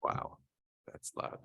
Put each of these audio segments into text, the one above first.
Wow, that's loud.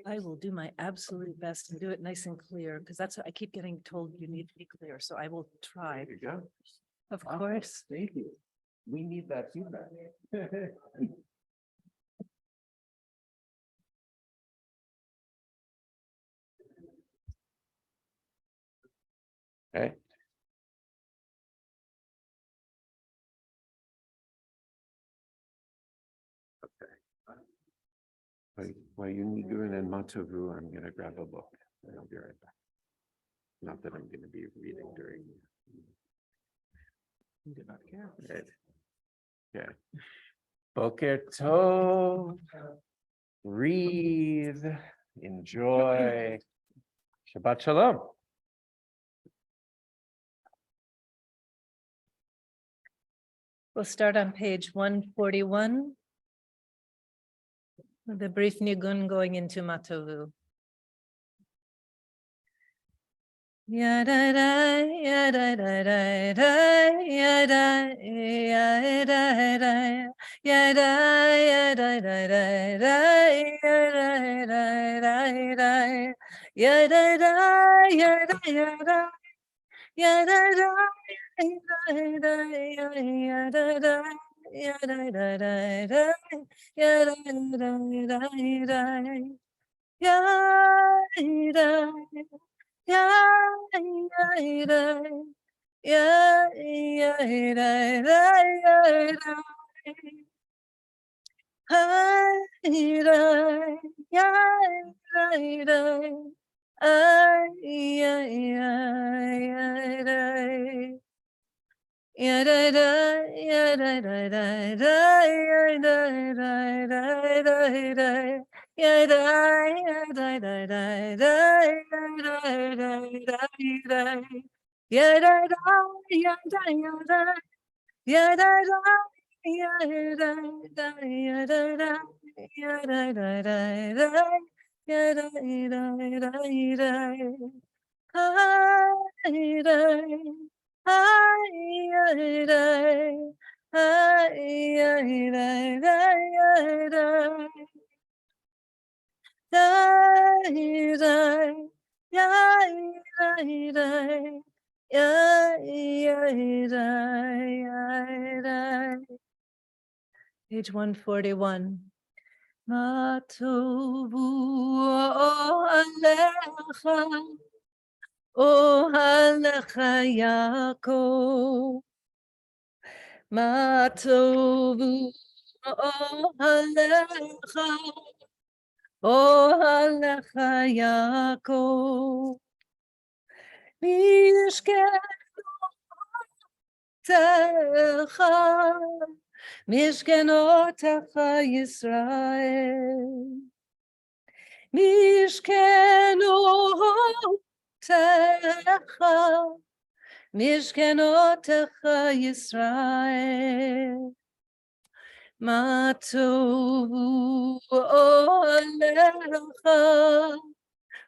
I will do my absolute best and do it nice and clear, because that's what I keep getting told you need to be clear, so I will try. There you go. Of course. Thank you. We need that feedback. Okay. While you doing in Matovu, I'm gonna grab a book and I'll be right back. Not that I'm gonna be reading during. You do not care. Right. Okay. Boker Tov. Breathe. Enjoy. Shabbat Shalom. We'll start on page 141. With the brief nigun going into Matovu. Yada yada yada yada yada yada yada yada yada yada Page 141. Matovu alecha, o alecha Yaakov. Matovu alecha, o alecha Yaakov. Mishketecha, Mishkenotecha Yisrael. Mishkenotecha, Mishkenotecha Yisrael. Matovu olecha,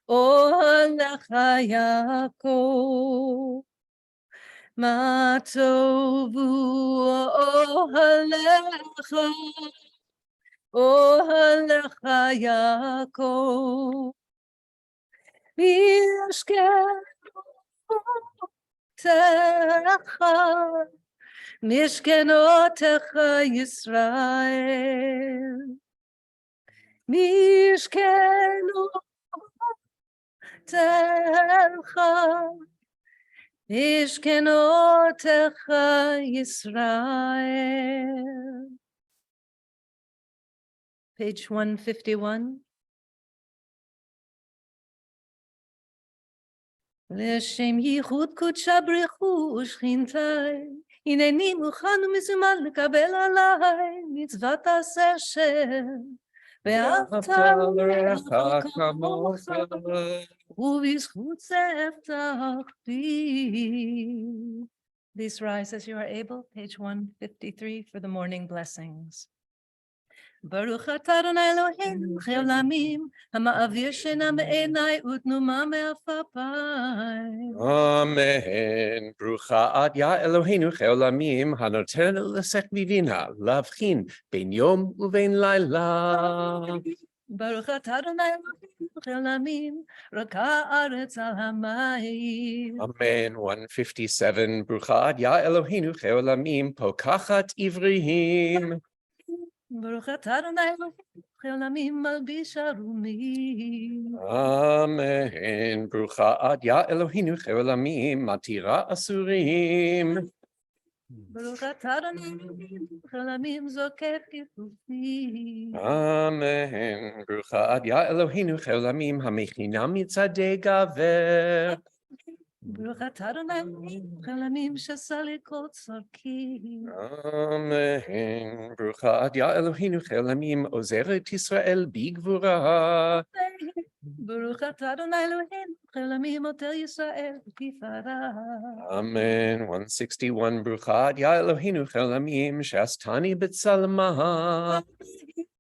olecha Yaakov. Matovu olecha, olecha Yaakov. Mishkenotecha, Mishkenotecha Yisrael. Mishkenotecha, Mishkenotecha Yisrael. Page 151. L'Shem Yichud Kudsha Brichu Shchintai. הנני מוכן ומזומן לקבל עליי מצוות עשה השם. ואהבת לרעך כמוך, ובזכות זה הבטחתי. Please rise as you are able, page 153 for the morning blessings. ברוך אתה אדוני אלוהינו מלך העולמים, המעביר שינה מעיניי ותנומה מעפעפיי. אמן. ברוכה את יא אלוהינו כעולמים, הנותן לשאת מבינה, להבחין בין יום ובין לילה. ברוך אתה אדוני אלוהינו מלך העולמים, רקע הארץ על המים. אמן. 157. ברוכה את יא אלוהינו כעולמים, פוקחת עבריים. ברוך אתה אדוני אלוהינו מלך העולמים, מלביש ערומים. אמן. ברוכה את יא אלוהינו כעולמים, מתירה אסורים. ברוך אתה אדוני אלוהינו מלך העולמים, זוקף כפופים. אמן. ברוכה את יא אלוהינו כעולמים, המכינה מצעדי גבר. ברוך אתה אדוני אלוהינו מלך העולמים, שסליקות צורכים. אמן. ברוכה את יא אלוהינו כעולמים, עוזרת ישראל בגבורה. ברוך אתה אדוני אלוהינו מלך העולמים, עוטר ישראל בתפארה. אמן. 161. ברוכה את יא אלוהינו כעולמים, שעשתני בצלמה.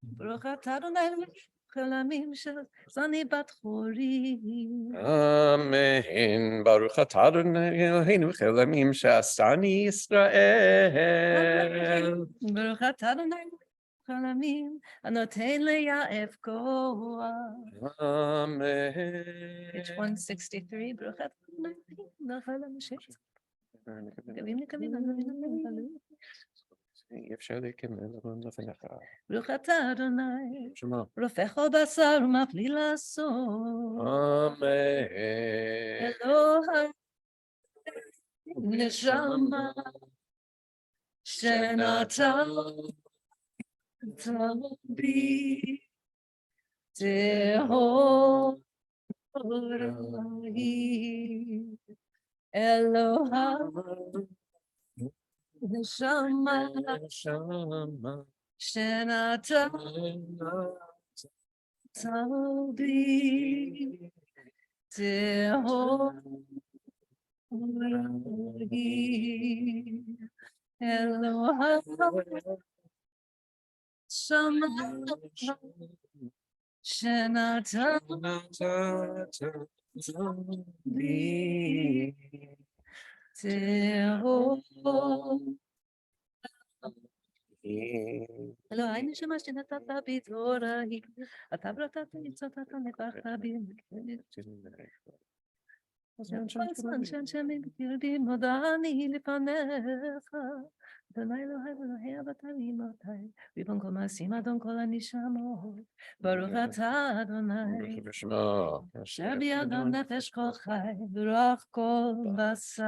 ברוך אתה אדוני אלוהינו מלך העולמים, שזני בת חורים. אמן. ברוך אתה אדוני אלוהינו כעולמים, שעשתני ישראל. ברוך אתה אדוני אלוהינו מלך העולמים, הנותן ליעף כוח. אמן. Page 163, ברוך אתה אדוני אלוהינו מלך העולמים, נקבים, אי אפשר לקבל לפניך. ברוך אתה אדוני, שמה? רופא כל בשר ומפליא לעשות. אמן. אלוהי נשמה שנתת בי טהור היא. אלוהי נשמה שנתת בי טהור היא. אלוהי נשמה שנתת בי טהור. אלוהי נשמה שנתת בי טהור היא. אתה ברכת ניצת אתה נברכת בי. כל הזמן שהשמים בקרבי מודעני לפניך. אדוני אלוהי ואלוהי אבותיי ואמותיי, ריבון כל מעשים אדון כל הנשמות. ברוך אתה אדוני, אשר בידו נפש כל חי ורוח כל בשר.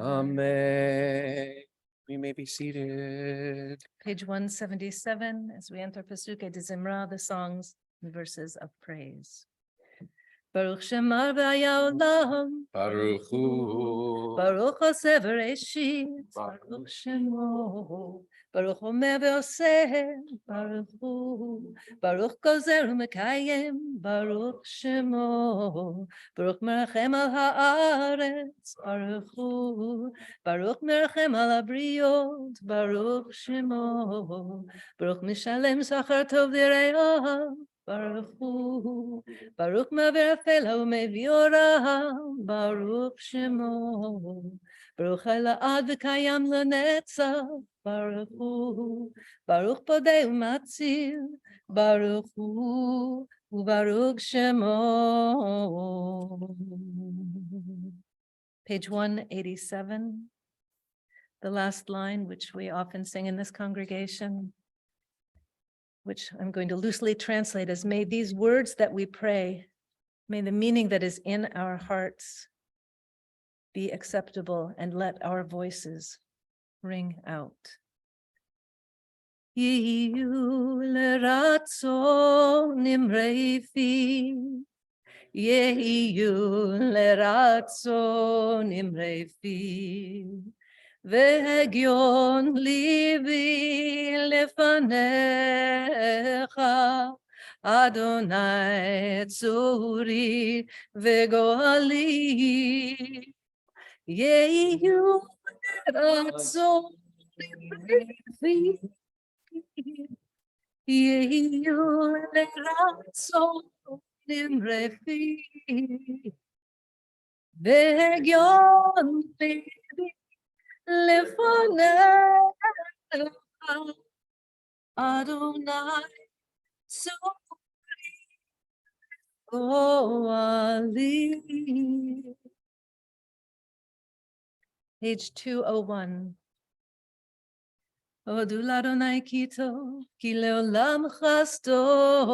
Amen. We may be seated. Page 177, as we enter Pasuke de Zimra, the songs and verses of praise. Baruch Shemar v'hayaolam, Baruch Hu. Baruch Oseh v'Reshit, Baruch Shemo, Baruch Omer v'Oseh, Baruch Hu, Baruch Gozer u'Mekayem, Baruch Shemo, Baruch Merachem al haaretz, Baruch Hu, Baruch Merachem al habriot, Baruch Shemo, Baruch Mishalem Sachar Tov l'Re'ah, Baruch Hu, Baruch Ma'avir Afela u'Mevii Ora, Baruch Shemo, Baruch Ela'ad v'Kayam L'Netzach, Baruch Hu, Baruch Podei u'Matzil, Baruch Hu, u'Baruch Shemo. Page 187, the last line, which we often sing in this congregation, which I'm going to loosely translate as, may these words that we pray, may the meaning that is in our hearts be acceptable, and let our voices ring out. Yehiyu l'ratzon nimrei fi, Yehiyu l'ratzon nimrei fi, והגיון ליבי לפניך, אדוני צורי וגואלי. יהיו רצון ליבי יהיו לרצון נמרפי, והגיון ליבי לפניך, אדוני צורי גואלי. Page 201. הודו לאדוני כי טוב, כי לעולם חסדו,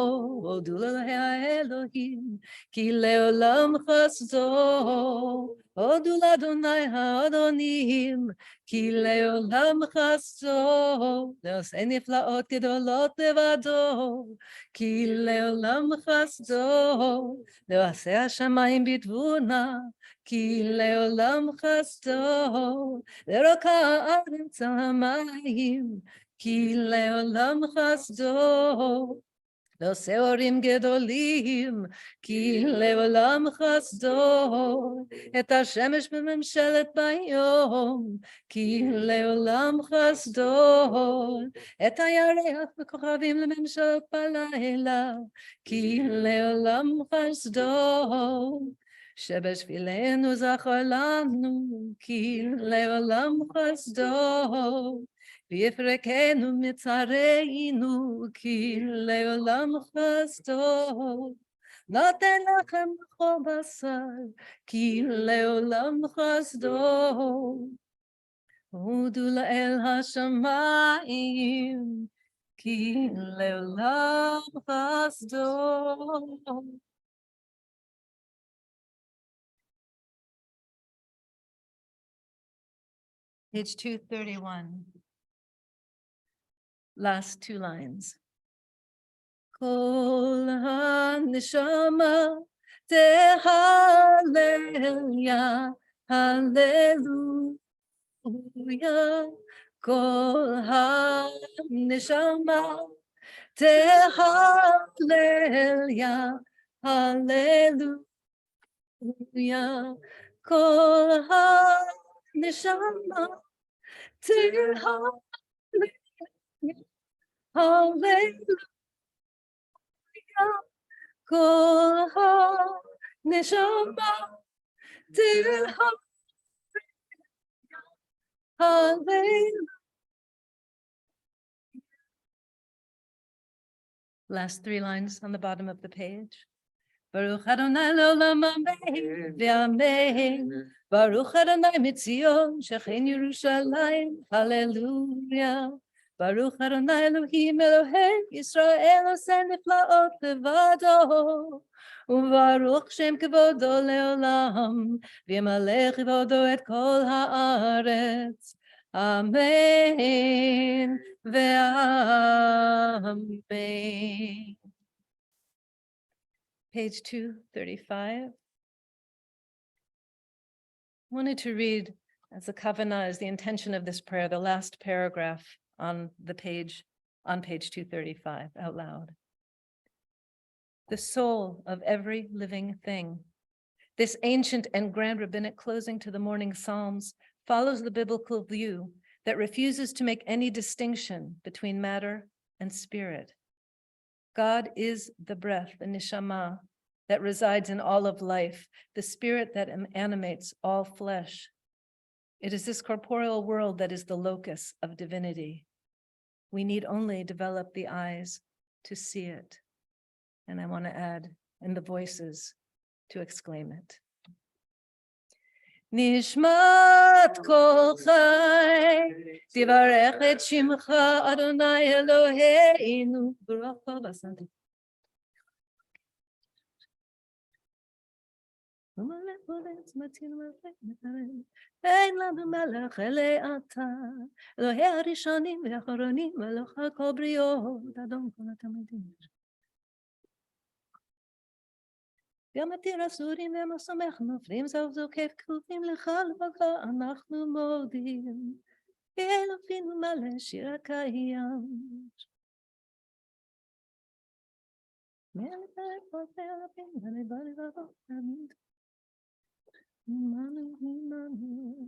הודו לאלוהים, כי לעולם חסדו, הודו לאדוני האדונים, כי לעולם חסדו, לעושה נפלאות גדולות לבדו, כי לעולם חסדו, לעושה השמיים בתבונה, כי לעולם חסדו, לרוקע הארץ המים, כי לעולם חסדו, לעושה אורים גדולים, כי לעולם חסדו, את השמש בממשלת ביום, כי לעולם חסדו, את הירח וכוכבים לממשלת בלילה, כי לעולם חסדו, שבשבילנו זכר לנו, כי לעולם חסדו, ויפרקנו מצרינו, כי לעולם חסדו, נותן לכם בכל בשר, כי לעולם חסדו, הודו לאל השמיים, כי לעולם חסדו. Page 231. Last two lines. Kol ha-neshama te-hallelujah, hallelujah. Kol ha-neshama te-hallelujah, hallelujah. Kol ha-neshama te-hallelujah, hallelujah. Kol ha-neshama te-hallelujah, hallelujah. Last three lines on the bottom of the page. Baruch Adonai l'olam amen v'amen. Baruch Adonai mitzion shechen Yerushalayim. Hallelujah. Baruch Adonai Elohim Elohei Yisrael oseh niflaot levado. Uvaruch Shem kevodo leolam. V'yamalech kevodo et kol haaretz. Amen ve'amen. Page 235. I wanted to read, as the kavanah is the intention of this prayer, the last paragraph on the page, on page 235, out loud. The soul of every living thing. This ancient and grand rabbinic closing to the morning psalms follows the biblical view that refuses to make any distinction between matter and spirit. God is the breath, the neshama, that resides in all of life, the spirit that animates all flesh. It is this corporeal world that is the locus of divinity. We need only develop the eyes to see it. And I want to add, and the voices to exclaim it. Nishmat kol chai, tivarech et shimcha Adonai Eloheinu. Baruch Basadi. אין לנו מלך אלא אתה, אלוהי הראשונים והאחרונים, מלך כל בריות, אדון כל התלמידים. ומתיר אסורים ומסמך נופלים, זו זוקף כפופים לך לבקר, אנחנו מודים, אלוהינו מלא שיר הקיים. מלך אלוהים אלוהים, ונבוא לבוא תמיד. Manu, Manu.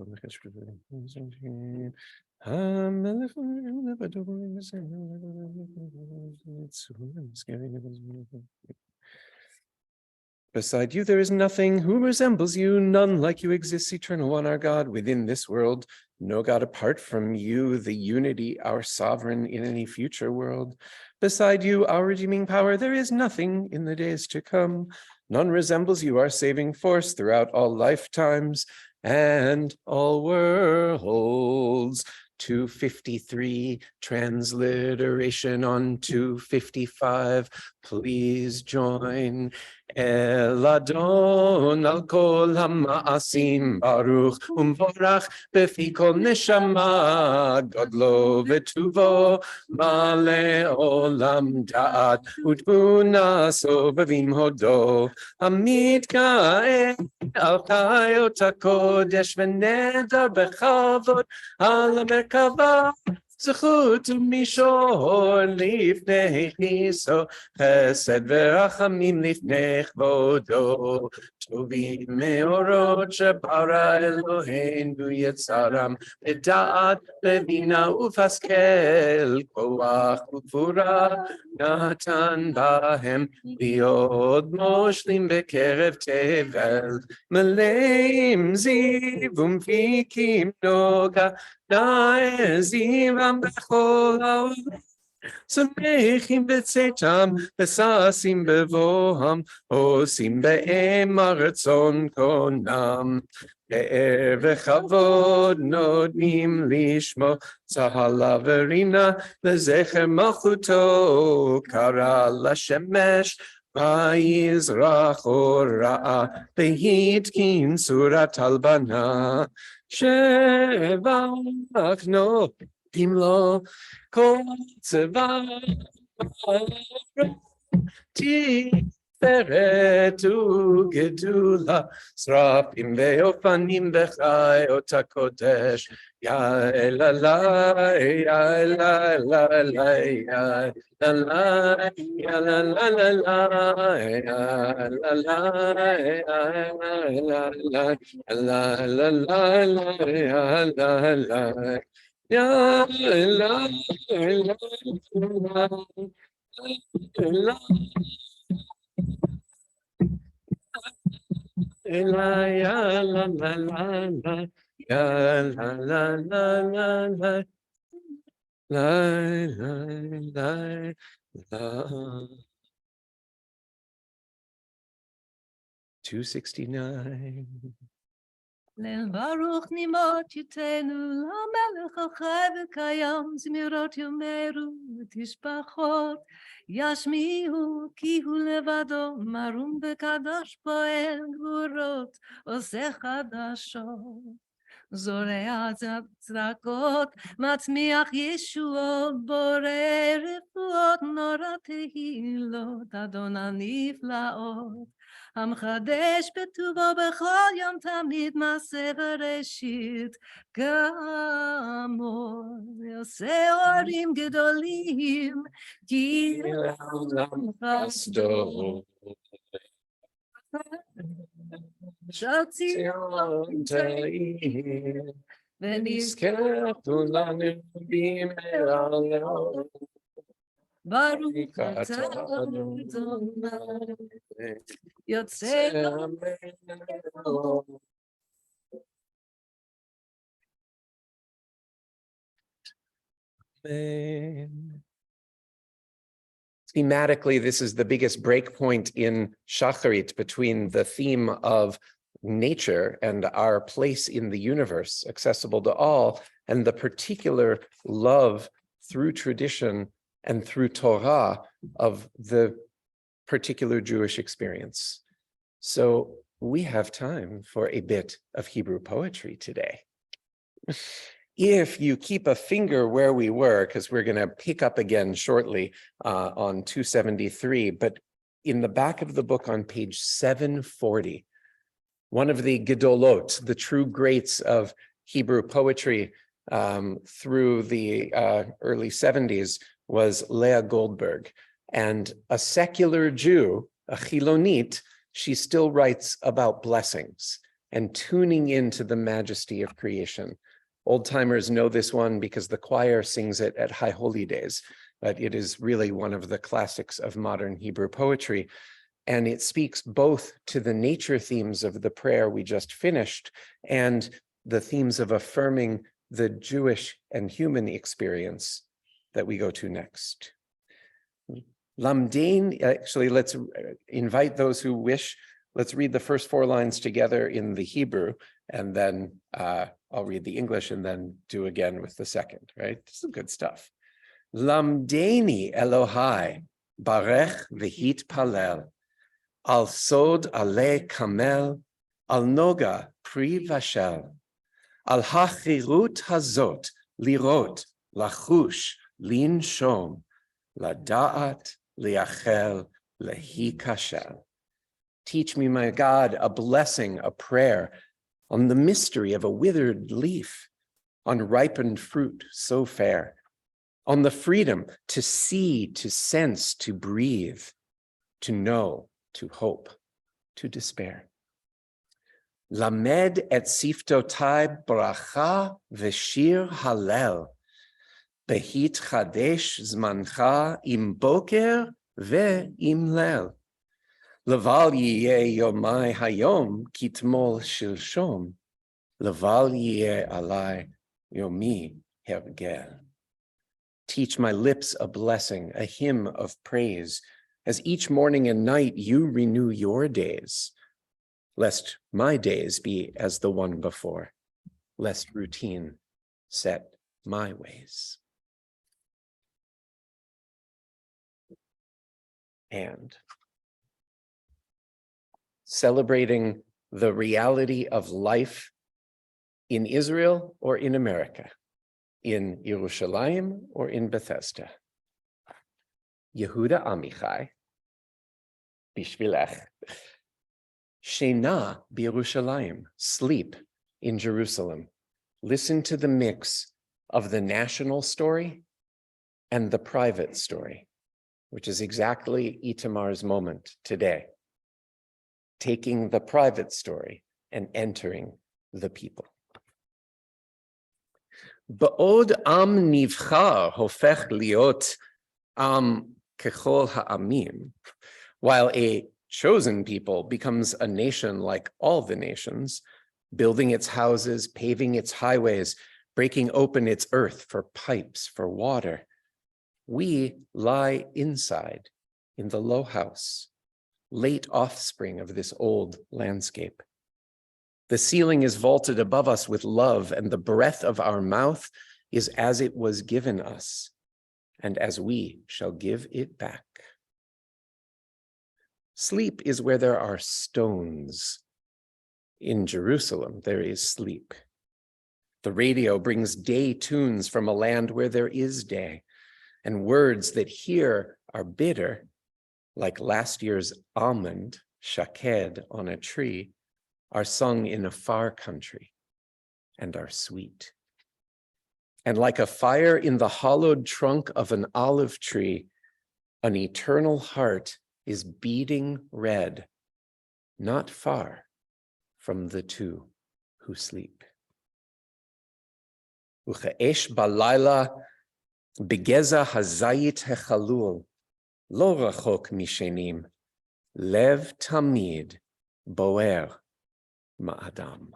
Beside you, there is nothing who resembles you, none like you exists, eternal one, our God, within this world. No God apart from you, the unity, our sovereign in any future world. Beside you, our redeeming power, there is nothing in the days to come. None resembles you, our saving force throughout all lifetimes and all worlds. 253, transliteration on 255. Please join. El Adon al kol ha'ma'asim baruch umvorach befi kol neshama godlo v'tuvo male olam da'at utbuna sobavim hodo amit ka'e al chayot hakodesh v'nedar bechavod al merkava זכות ומישור לפני כיסו, חסד ורחמים לפני כבודו, טובים מאורות שברא אלוהינו יצרם, בדעת בבינה ופשכל, כוח וגבורה נתן בהם, להיות מושלים בקרב תבל, מלאים זיו ומפיקים נוגה, נעזיבם בכל העולם, שמחים בצאתם, וששים בבואם, עושים בהם הרצון קונם. פאר וכבוד נותנים לשמו, צהלה ורינה לזכר מלכותו, קרא לשמש, ויזרח אורה, והתקין צורת הלבנה. שבחנו תמלוא כל צבא תפארת וגדולה שרפים ואופנים בחיות הקודש יא אללה יא אללה אללה יא אללה יא la 269 ליל ברוך נימות יתנו למלך החי וקיים זמירות יאמרו ותשבחות ישמיעו כי הוא לבדו מרום וקדוש פועל גבורות עושה חדשות זורע צדקות מצמיח ישועות בורא רפואות נורא תהילות אדון הנפלאות המחדש בטובו בכל יום תמיד מעשה בראשית כאמור עושה אורים גדולים כי לעולם חסדו של ציון תאיר ונזכה כולנו במעלות ברוך אתה אדוני יוצא Thematically, this is the biggest break point in Shacharit between the theme of nature and our place in the universe, accessible to all, and the particular love through tradition and through Torah of the particular Jewish experience. So we have time for a bit of Hebrew poetry today. If you keep a finger where we were, because we're going to pick up again shortly on 273, but in the back of the book on page 740, one of the gedolot, the true greats of Hebrew poetry through the early 70s was Leah Goldberg. And a secular Jew, a Chilonit, she still writes about blessings and tuning into the majesty of creation. Old timers know this one because the choir sings it at High Holy Days, but it is really one of the classics of modern Hebrew poetry. And it speaks both to the nature themes of the prayer we just finished and the themes of affirming the Jewish and human experience that we go to next. Lamdein, actually, let's invite those who wish. Let's read the first 4 lines together in the Hebrew, and then I'll read the English and then do again with the second, right? Some good stuff. Lamdeini Elohai, barech v'hit palel, al sod ale kamel, al noga pri vashel, al hachirut hazot, lirot, lachush, linshom, lada'at, liachel, lehikashel. Teach me, my God, a blessing, a prayer on the mystery of a withered leaf, on ripened fruit so fair, on the freedom to see, to sense, to breathe, to know, to hope, to despair. Lamed et siftotai bracha v'shir halel, behit chadesh zmancha im boker ve'im lel. Leval yeh yomai hayom kitmol shilshom, leval yeh alai yomi hergel. Teach my lips a blessing, a hymn of praise, as each morning and night you renew your days, lest my days be as the one before, lest routine set my ways. And celebrating the reality of life in Israel or in America, in Yerushalayim or in Bethesda. Yehuda Amichai, Bishvilech, Shena b'Yerushalayim, sleep in Jerusalem. Listen to the mix of the national story and the private story, which is exactly Itamar's moment today, taking the private story and entering the people. Ba'od am nivchar hofech liot am kechol ha'amim, while a chosen people becomes a nation like all the nations, building its houses, paving its highways, breaking open its earth for pipes, for water. We lie inside in the low house, late offspring of this old landscape. The ceiling is vaulted above us with love, and the breath of our mouth is as it was given us, and as we shall give it back. Sleep is where there are stones. In Jerusalem, there is sleep. The radio brings day tunes from a land where there is day, and words that here are bitter, like last year's almond, shaked, on a tree, are sung in a far country and are sweet. And like a fire in the hollowed trunk of an olive tree, an eternal heart is beating red, not far from the two who sleep. Uche'esh balayla begeza hazayit hechalul, lo rachok mishenim, lev tamid boer ma'adam.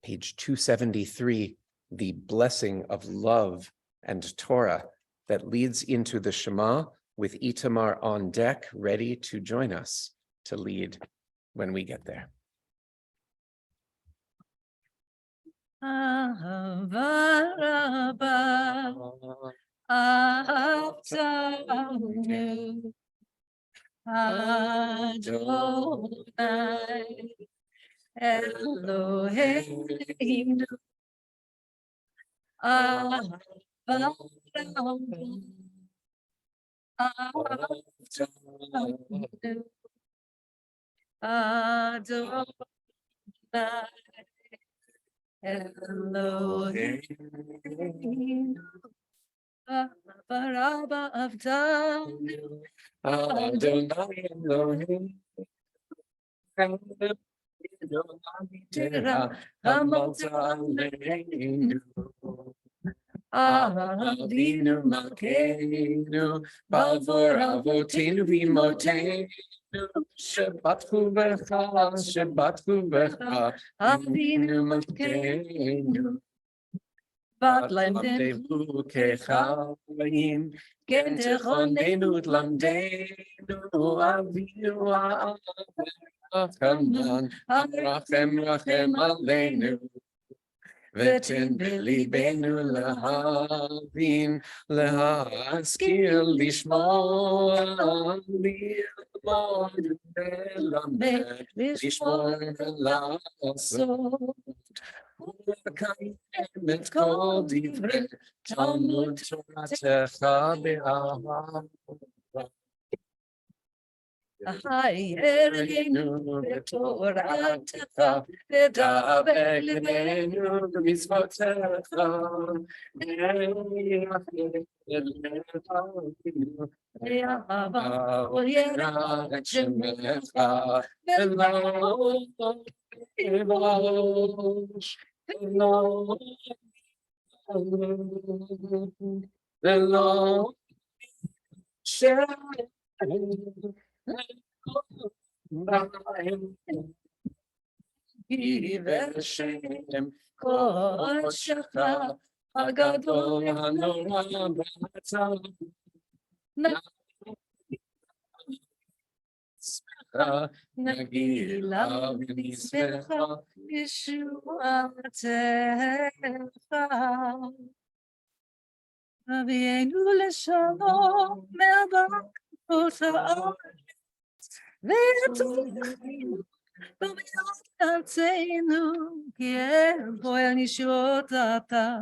Page 273, the blessing of love and Torah that leads into the Shema, with Itamar on deck, ready to join us to lead when we get there. Ahava rabba, ahavtanu, Adonai, Eloheinu, Ahava rabba, ahavtanu, Adonai, Eloheinu, Baraba of Danu, Adonai Elohim, Tira, Hamota Aleinu. Avinu Malkeinu, Bavor Avotinu Vimotenu, Shabbat Becha, Avinu Malkeinu, Lamdevu Kechaim, Gentechonenu Lamdenu, Avinu Ha'achanan, Rachem Aleinu. ותן בליבנו להבין, להשכיל, לשמוע, ללמוד וללמד, לשמור ולעשות, ולקיים את כל דברי תלמוד תורתך באהבה. חיינו בתורתך, ודבק ליבנו במצוותיך, באהבה וליראת את שמך, ולא יבוש, ולא ושם קודשך הגדול הנורא במצב נגילה ונשמחה ישועתך. הביאנו לשלום מהברכות הארץ ויתומנו במאות ארצנו, כי אין פועל נשואות אתה,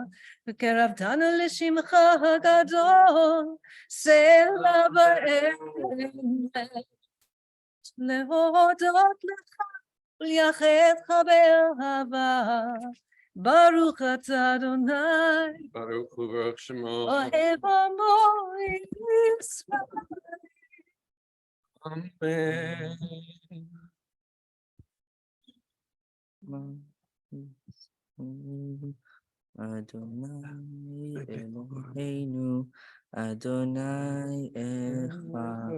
וקרבתנו לשמך הגדול, סלע באמת. להודות לך ולייחדך באהבה, ברוך אתה אדוני, ברוך הוא ברוך שמו, אוהב עמו ישראל. אמן. אדוני אלוהינו, אדוני אחד.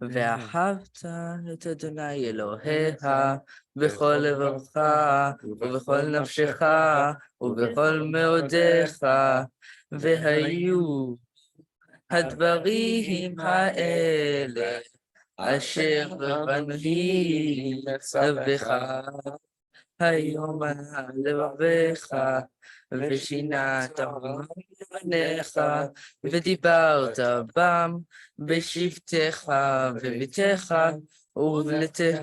ואהבת את אדוני אלוהיך בכל לבבך ובכל נפשך ובכל מאודיך, והיו הדברים האלה אשר בנהי בך היום על לבביך, ושיננת בניך ודיברת בם בשבתך וביתך ובלתך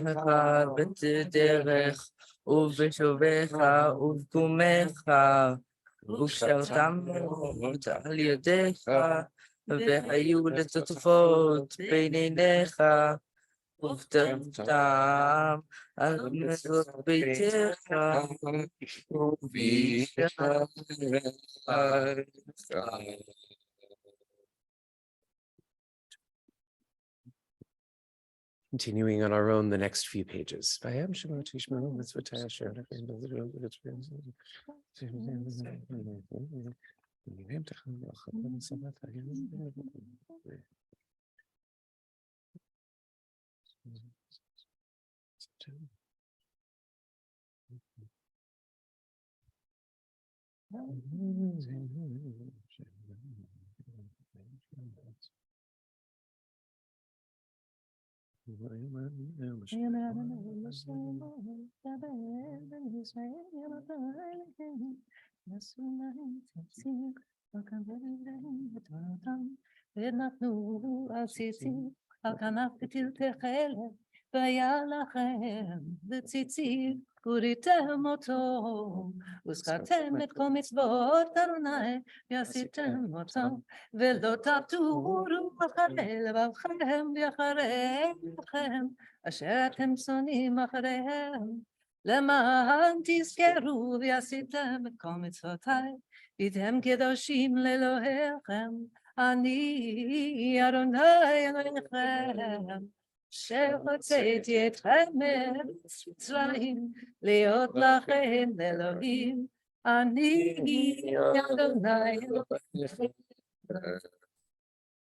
בדרך ובשובך ובקומך, ושרתם מאוד על ידיך, והיו לטוטפות בין עיניך, ובטחתם על מזוז ביתך, Continuing on our own, the next few pages. ונתנו עציצים על כנף ותלתכלת, והיה לכם לציצית וריתם אותו, וזכרתם את כל מצוות אדוני ועשיתם אותם, ולא תטורו אחרי לבבכם ואחרי לכם אשר אתם שונאים אחריהם, למען תזכרו ועשיתם את כל מצוותיי, והייתם קדושים לאלוהיכם, אני אדוני אלוהיכם, שהוצאתי אתכם מארץ מצרים, להיות לכם אלוהים, אני אדוני אלוהיכם.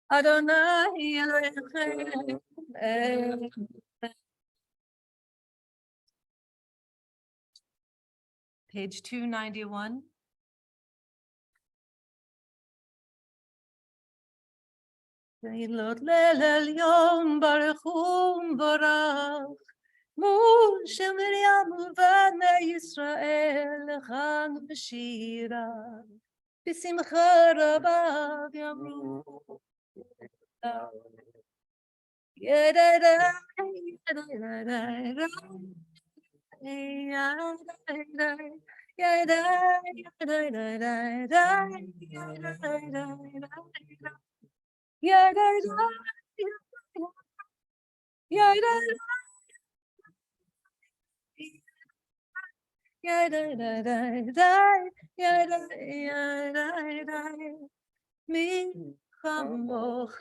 אדוני אלוהיכם. Page 291. תהילות ליל עליון ברכו ומבורך, משה מרים ובני ישראל לכאן בשירה, בשמחה רבה יאמרו ידעי מי כמוך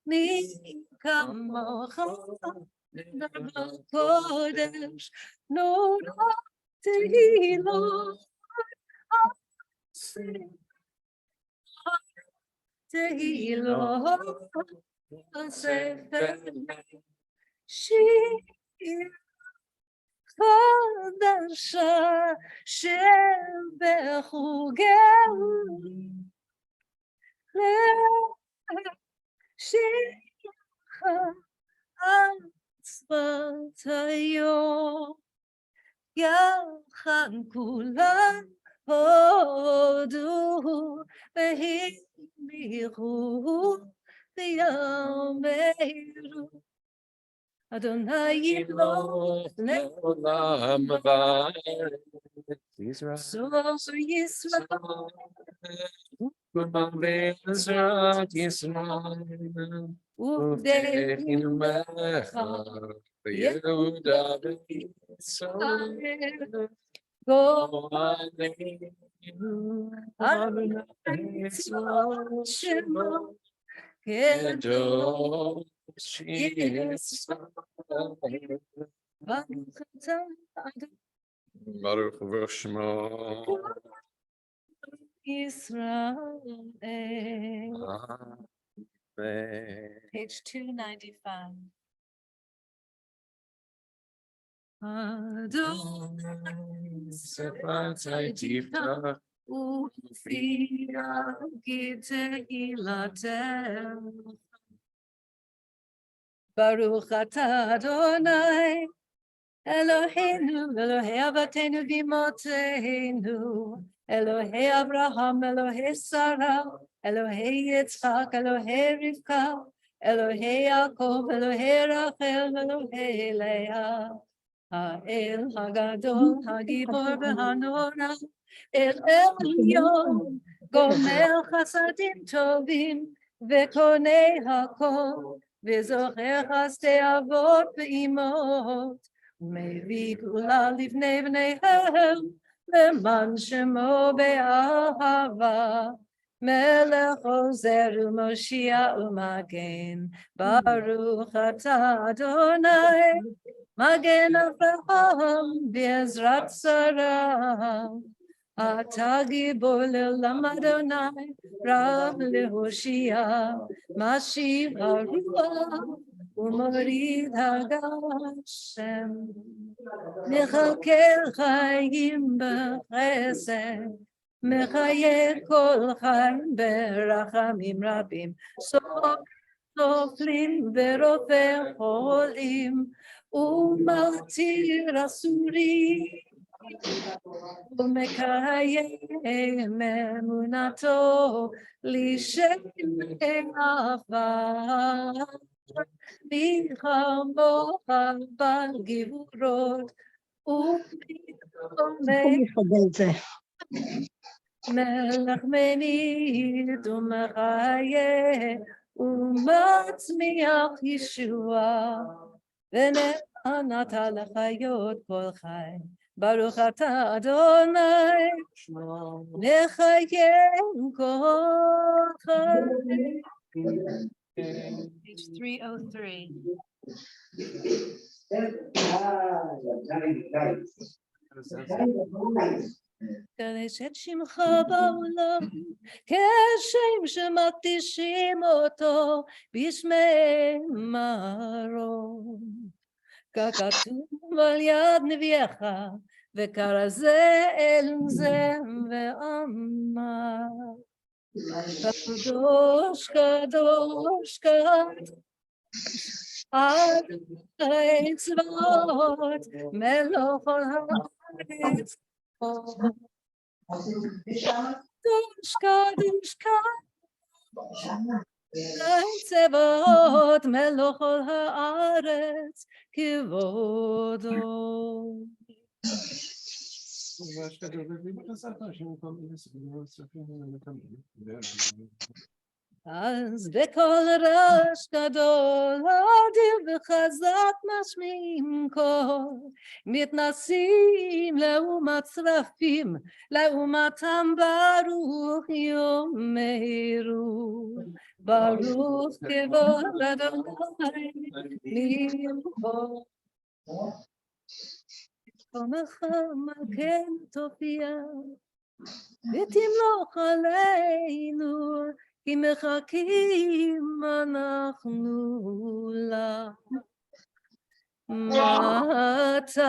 מי כמוך דבר קודש נורא תהילות תהילות ספר שיר חדשה שבחוגהו שירך על שפת היום יחד כולם הודו והנמיכו ויאמרו אדוני ימלוך לעולם ועד. סוף ישראל בעזרת ישראל ובדרך ביהודה וישראל גואלנו אדוני שמו קדוש ישראל ברוך שמו ישראל. Page 295. Adonai sefatai tifta ufia giteilatem. Baruch atah Adonai Eloheinu, Elohei Avotenu v'Imotenu, Elohei Abraham, Elohei Sarah, Elohei Yitzchak, Elohei Rivka, Elohei Yaakov, Elohei Rachel, Elohei Leah, Ha'el Hagadol, Hagibor v'Hanora, El Elyon, Gomer Chasadim Tovim, V'Konei Hakol, V'Zocher Chasdei Avot v'Imot, מביא גאולה לבני בניהם, למען שמו באהבה, מלך עוזר ומושיע ומגן, ברוך אתה אדוני, מגן אברהם בעזרת שרה, אתה גיבור לעולם אדוני, רב להושיע, משיב הרוח, ומוריד הגשם, מחכה חיים בחסד, מחיה כל חיים ברחמים רבים, סופלים ורופא חולים, ומתיר אסורים, ומקיים אמונתו לשם אהבה. מי כמוך בעל גבורות מלך ממיט ומחיה ומצמיח ישועה ונתת לחיות כל חי. ברוך אתה אדוני נחיים כל חי. Page 303. קדש את שמך בעולם, כשם שמקדישים אותו בשמי מרום. ככתוב על יד נביאך, וקרא זה אל זה ואמר. קדוש קדוש קדוש אדוני צבאות מלוך כל הארץ. קדוש קדוש קדוש צבאות מלוך כל הארץ כבודו. אז בקול רעש גדול אדיר וחזק משמיעים קול, מתנסים לעומת צרפים, לעומתם ברוך יאמרו, ברוך כבוד אדוני מלכו. קומך מלכנו תופיע, ותמלוך עלינו, כי מחכים אנחנו לה. מתי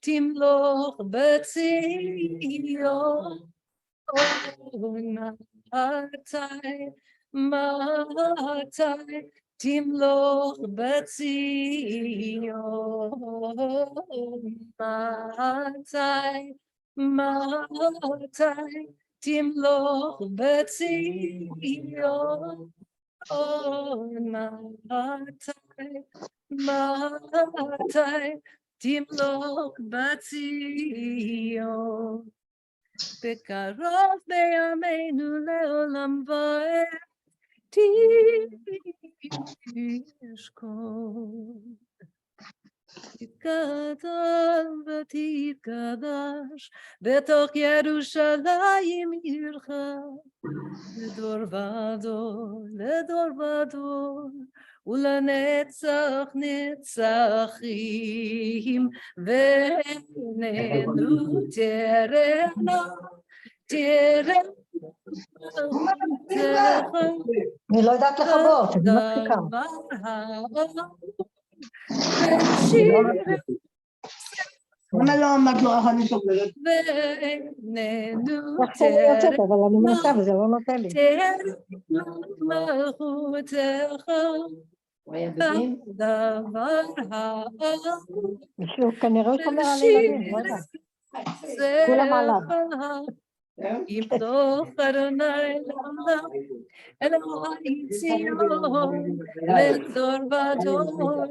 תמלוך בציון? מתי תמלוך בציון? מתי תמלוך בציון? מתי תמלוך בציון? בקרוב בימינו לעולם ועד תשכון. תתגדל ותתקדש בתוך ירושלים עירך, לדור ודור, לדור ודור, ולנצח נצחים, ועינינו תראנה, תראנה. אני לא יודעת לכבות, אני מצחיקה. למה לא עמד לו איך אני סוגרת? עכשיו אני יוצאת, אבל אני מנסה וזה לא נותן לי. מישהו כנראה שומר על הילדים, לא יודעת. כולם עליו. ימלוך אדוני לעולם, אלוהי ציון, לדור ודור.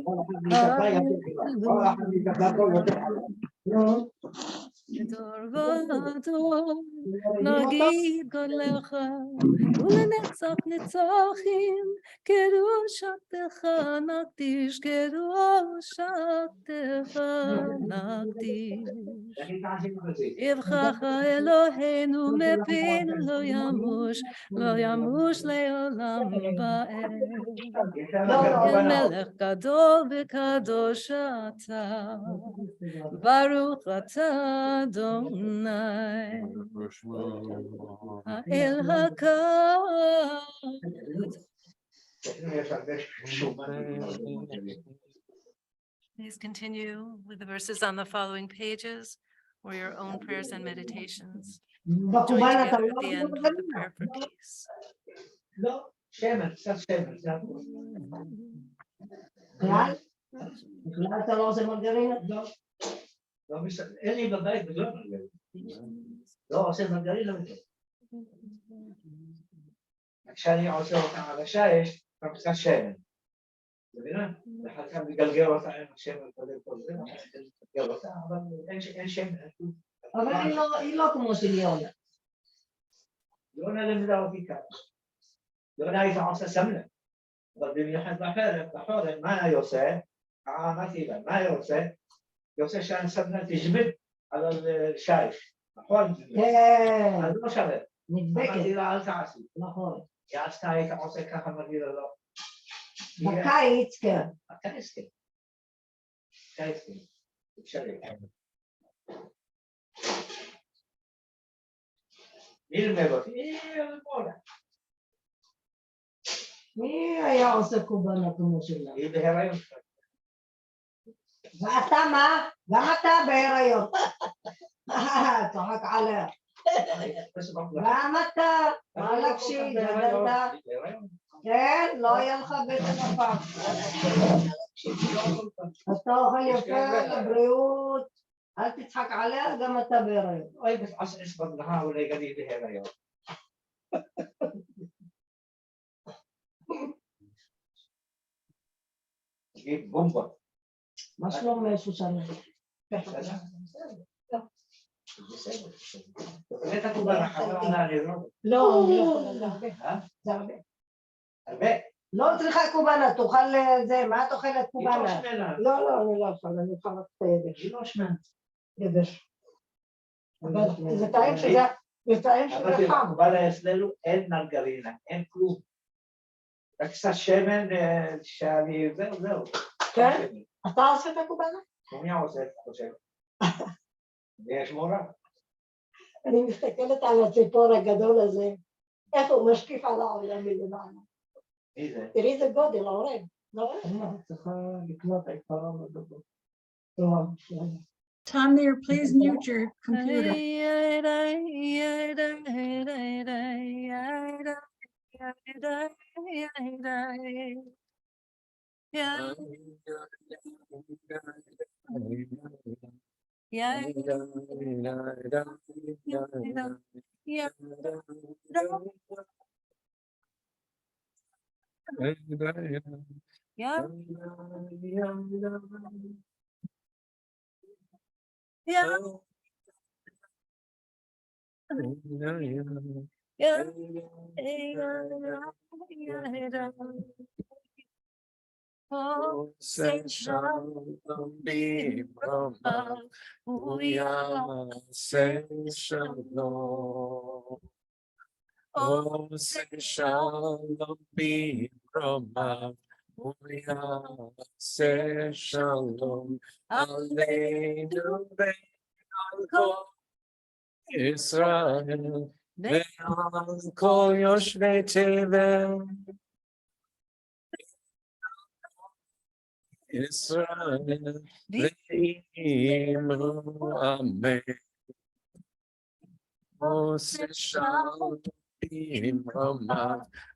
לדור ודור נגיד גודלך, ולנצח נצחים, קדושתך נקדיש, קדושתך נקדיש. יבחרך אלוהינו מפינו לא ימוש, לא ימוש לעולם ועד. מלך גדול וקדוש אתה, ברוך אתה אדוני, האל הקדוש. Please continue with the verses on the following pages or your own prayers and meditations. Join together at the end with the prayer for peace. לא, שמן, קצת שמן. אתה לא עושה מרגרינה? לא. אין לי בבית בגלל מרגרינה. לא עושה מרגרינה בגלל. כשאני עושה אותה על השיש, גם קצת שמן. מבינה? וחלקם מגלגל אותה עם השמן כזה כל זה, מגלגל אותה, אבל אין שמן. אבל היא לא כמו של יונה. יונה למדה אותי ככה. יונה הייתה עושה סמנה. אבל במיוחד בחורף, מה היא עושה? אמרתי לה, מה היא עושה? היא עושה שהסמנה תשבית על השיש. נכון? אז לא שווה. נדבקת, אמרתי לה, אל תעשי. נכון. היא עשתה, היית עושה ככה, אמרתי לה, לא. בקיץ, כן. הקיץ, כן. קיץ, כן. אפשרי. מי ילמד אותי? מי היה עושה קובנה כמו שלה? היא בהיריון. ואתה מה? גם אתה בהיריון. צוחק עליה. גם אתה, וואלכ גדלת. כן, לא היה לך בטן הפעם. אתה אוכל יפה, לבריאות. אל תצחק עליה, גם אתה בהיריון. אוי, בס בגלחה, אולי גדי בהיריון. תגיד בומבה. מה שלום שושנה? בסדר. את הקובנה, חבל על האריזות. לא, זה הרבה. זה הרבה. הרבה. לא צריכה קובנה, תאכל זה, מה את אוכלת היא לא קובנה? שמנה. לא, אני לא אוכל, אני אוכל רק את היבש. היא לא שמנה. יבש. אבל זה טעים שזה חם. קובנה אצלנו אין מרגרינה, אין כלום. רק קצת שמן שאני, זהו. כן? אתה עושה את הקובנה? מי עושה את חושב? ויש מורה. אני מסתכלת על הציפור הגדול הזה, איך הוא משקיף על העולם מלמעלה. מי זה? תראי איזה גודל, העורב. לא? צריכה לקנות עיקרה בדבר. Tamir, please mute your computer. Say shalom b'brahma, Uya say shalom. Oh, say shalom b'brahma, Uya say shalom. Aleinu ve'al kol Israel, ve'al kol yoshvei tevel. Israel, ve'imru amen. Ose shalom b'brahma,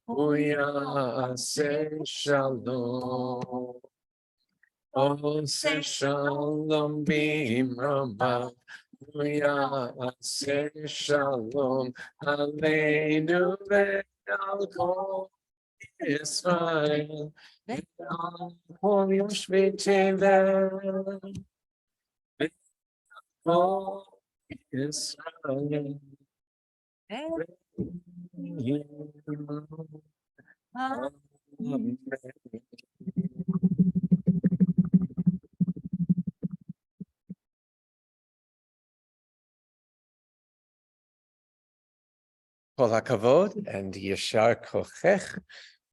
u'yaseh shalom. Ose shalom b'brahma, u'yaseh shalom. Aleinu ve'al kol Israel. All yoshvei tevel, all Israel. Amen. Kol hakavod and yashar kochech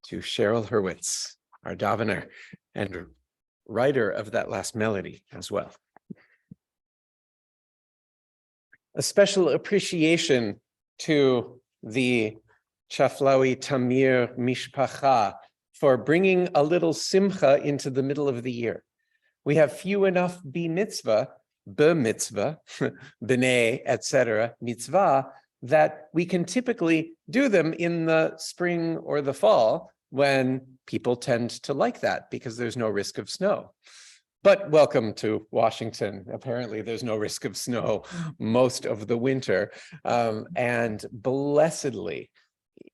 to Cheryl Hurwitz, our davener and writer of that last melody as well. A special appreciation to the Chaflawee Tamir Mishpacha for bringing a little simcha into the middle of the year. We have few enough b'mitzvah, b'nei, etc., mitzvah, that we can typically do them in the spring or the fall when people tend to like that because there's no risk of snow. But welcome to Washington. Apparently there's no risk of snow most of the winter. And blessedly,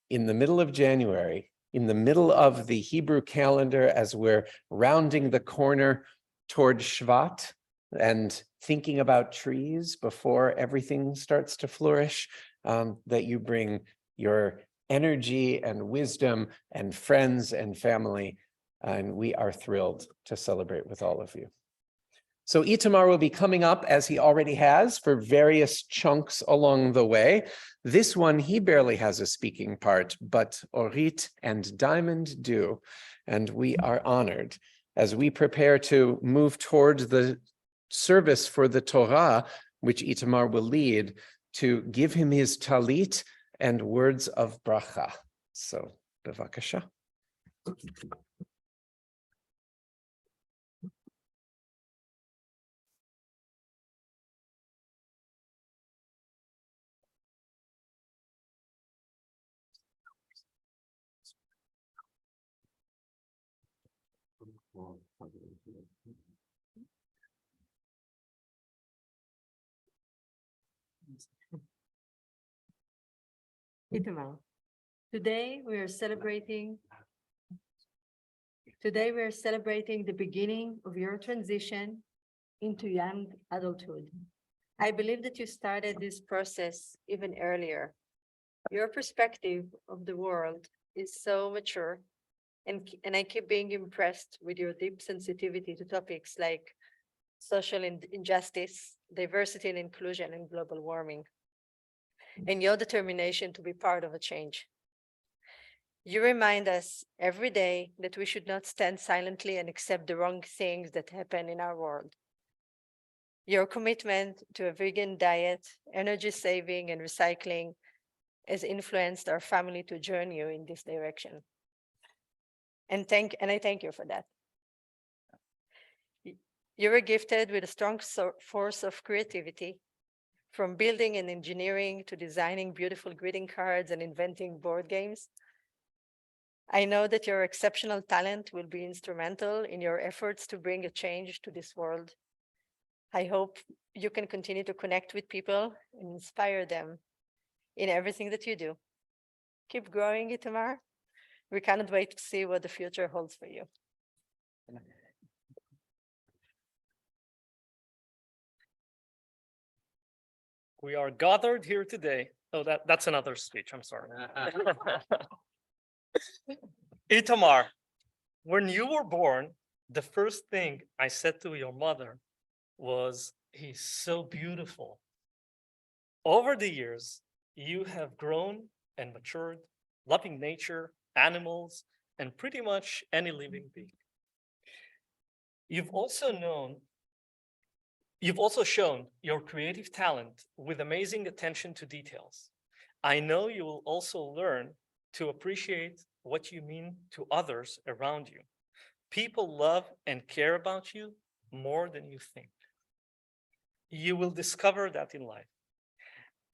in the middle of January, in the middle of the Hebrew calendar, as we're rounding the corner toward Shvat and thinking about trees before everything starts to flourish, that you bring your energy and wisdom and friends and family, and we are thrilled to celebrate with all of you. So Itamar will be coming up, as he already has, for various chunks along the way. This one, he barely has a speaking part, but Orit and Diamond do. And we are honored as we prepare to move towards the service for the Torah, which Itamar will lead, to give him his talit and words of bracha. So, bevakasha. Itamar, today we are celebrating the beginning of your transition into young adulthood. I believe that you started this process even earlier. Your perspective of the world is so mature, and I keep being impressed with your deep sensitivity to topics like social injustice, diversity and inclusion, and global warming, and your determination to be part of a change. You remind us every day that we should not stand silently and accept the wrong things that happen in our world. Your commitment to a vegan diet, energy saving, and recycling has influenced our family to join you in this direction. And I thank you for that. You were gifted with a strong force of creativity, from building and engineering to designing beautiful greeting cards and inventing board games. I know that your exceptional talent will be instrumental in your efforts to bring a change to this world. I hope you can continue to connect with people and inspire them in everything that you do. Keep growing, Itamar. We cannot wait to see what the future holds for you. We are gathered here today. Oh, that's another speech. I'm sorry. Itamar, when you were born, the first thing I said to your mother was, "He's so beautiful." Over the years, you have grown and matured, loving nature, animals, and pretty much any living being. You've also shown your creative talent with amazing attention to details. I know you will also learn to appreciate what you mean to others around you. People love and care about you more than you think. You will discover that in life.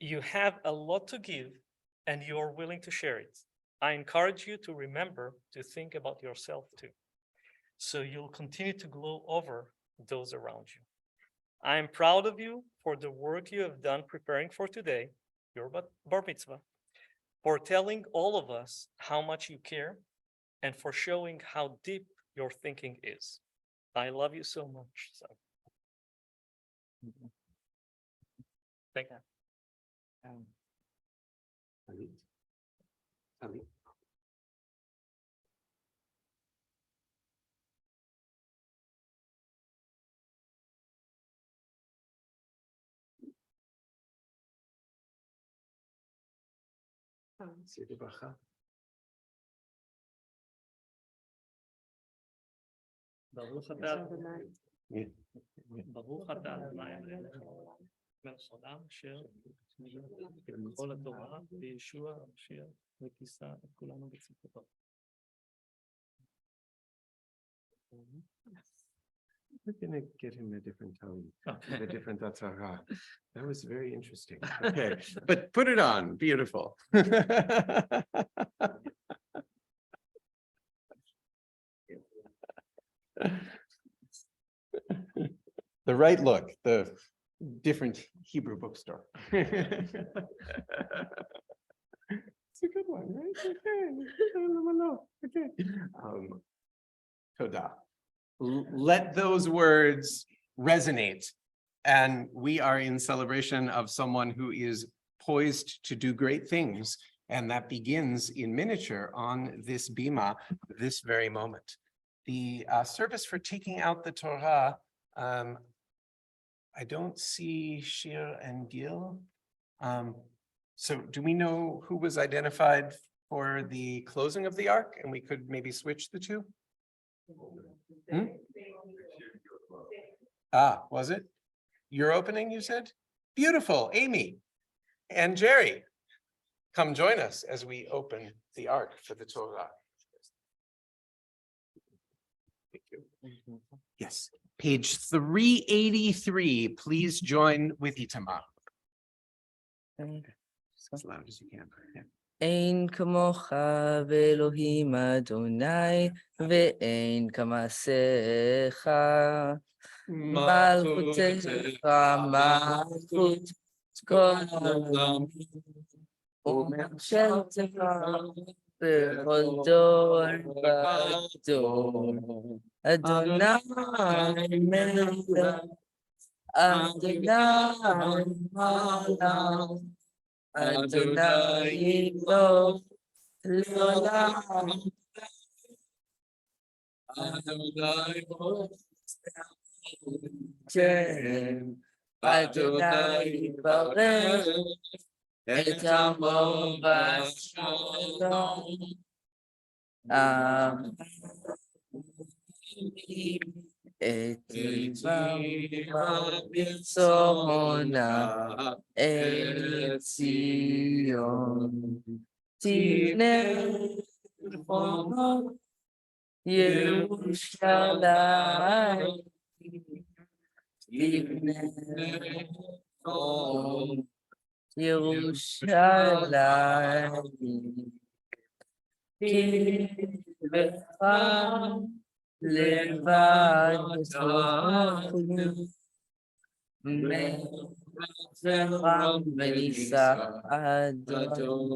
You have a lot to give and you are willing to share it. I encourage you to remember to think about yourself too, so you'll continue to glow over those around you. I am proud of you for the work you have done preparing for today, your bar mitzvah, for telling all of us how much you care, and for showing how deep your thinking is. I love you so much. So, thank you. Baruch atah Adonai. Baruch atah Adonai מלך העולם אשר כל התורה וישוע המשיח וכיסה את כולנו בצדקתו. We're gonna get him a different tone, a different Atzara. That was very interesting. Okay, but put it on, beautiful. The right look, the different Hebrew bookstore. It's a good one, right? Okay. Toda. Let those words resonate. And we are in celebration of someone who is poised to do great things. And that begins in miniature on this bima, this very moment. The service for taking out the Torah I don't see Shir and Gil. So do we know who was identified for the closing of the ark? And we could maybe switch the two? Hmm? Ah, was it? Your opening, you said? Beautiful, Amy and Jerry. Come join us as we open the ark for the Torah. Thank you. Yes, page 383. Please join with Itamar. As loud as you can. Yeah. אין כמוך ואלוהים אדוני, ואין כמעשיך. מלכותך מלכות כל העולם, וממשלתך בכל דור ודור. אדוני מלך, אדוני מלך, אדוני לא לעולם. כן, אדוני יברך את עמו בשלום. את ליבם ברצונה אל ציון. תבנה רחובות ירושלים, תבנה רחובות ירושלים, כי לך לבד תוכלי מלך ונישא אדוני.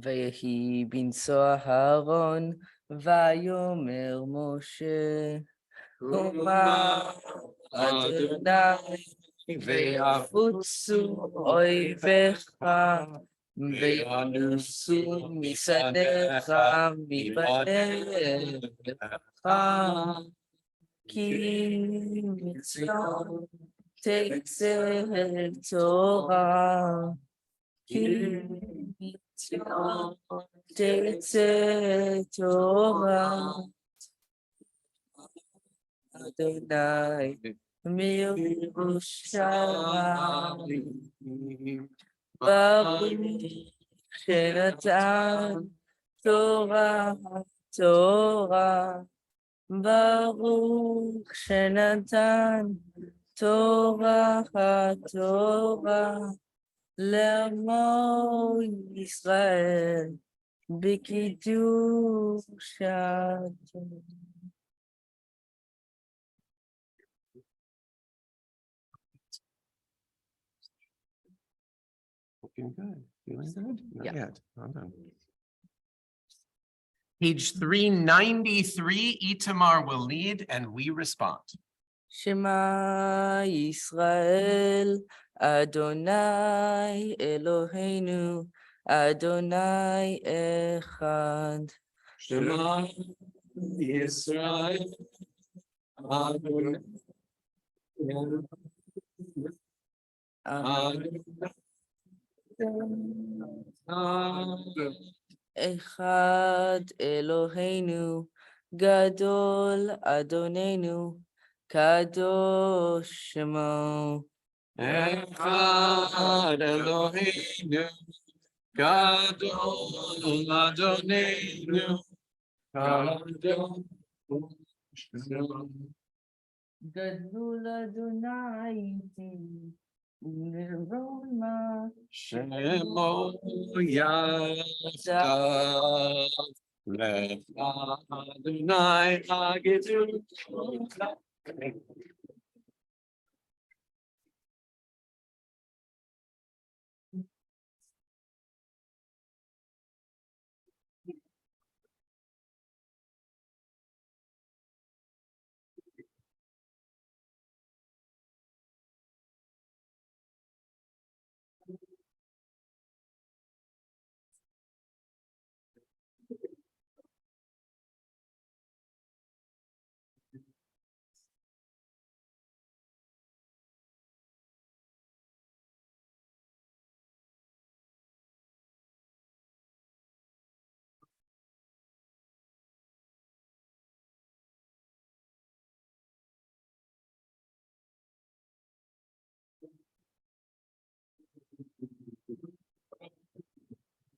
ויהי בנשוא אהרון ויאמר משה, אומר אדוני ויפוצו אויביך וינוסו משדך מבניך, כי מציון תצא תורה, כי מציון תצא תורה. אדוני מירושלים, ברוך שנתן תורה תורה, ברוך שנתן תורה תורה לעמו ישראל בקדושת. Looking good. Feeling good? Not Yeah. yet. Well done. Page 393, Itamar will lead and we respond. שמע ישראל, אדוני אלוהינו, אדוני אחד. שמע ישראל, אדוני אחד אלוהינו, גדול אדוננו, קדוש שמו. אחד אלוהינו, גדול אדוננו, קדוש שמו. גדול אדוני איתי, ונרמה שמו יחדיו, לך אדוני הגידול.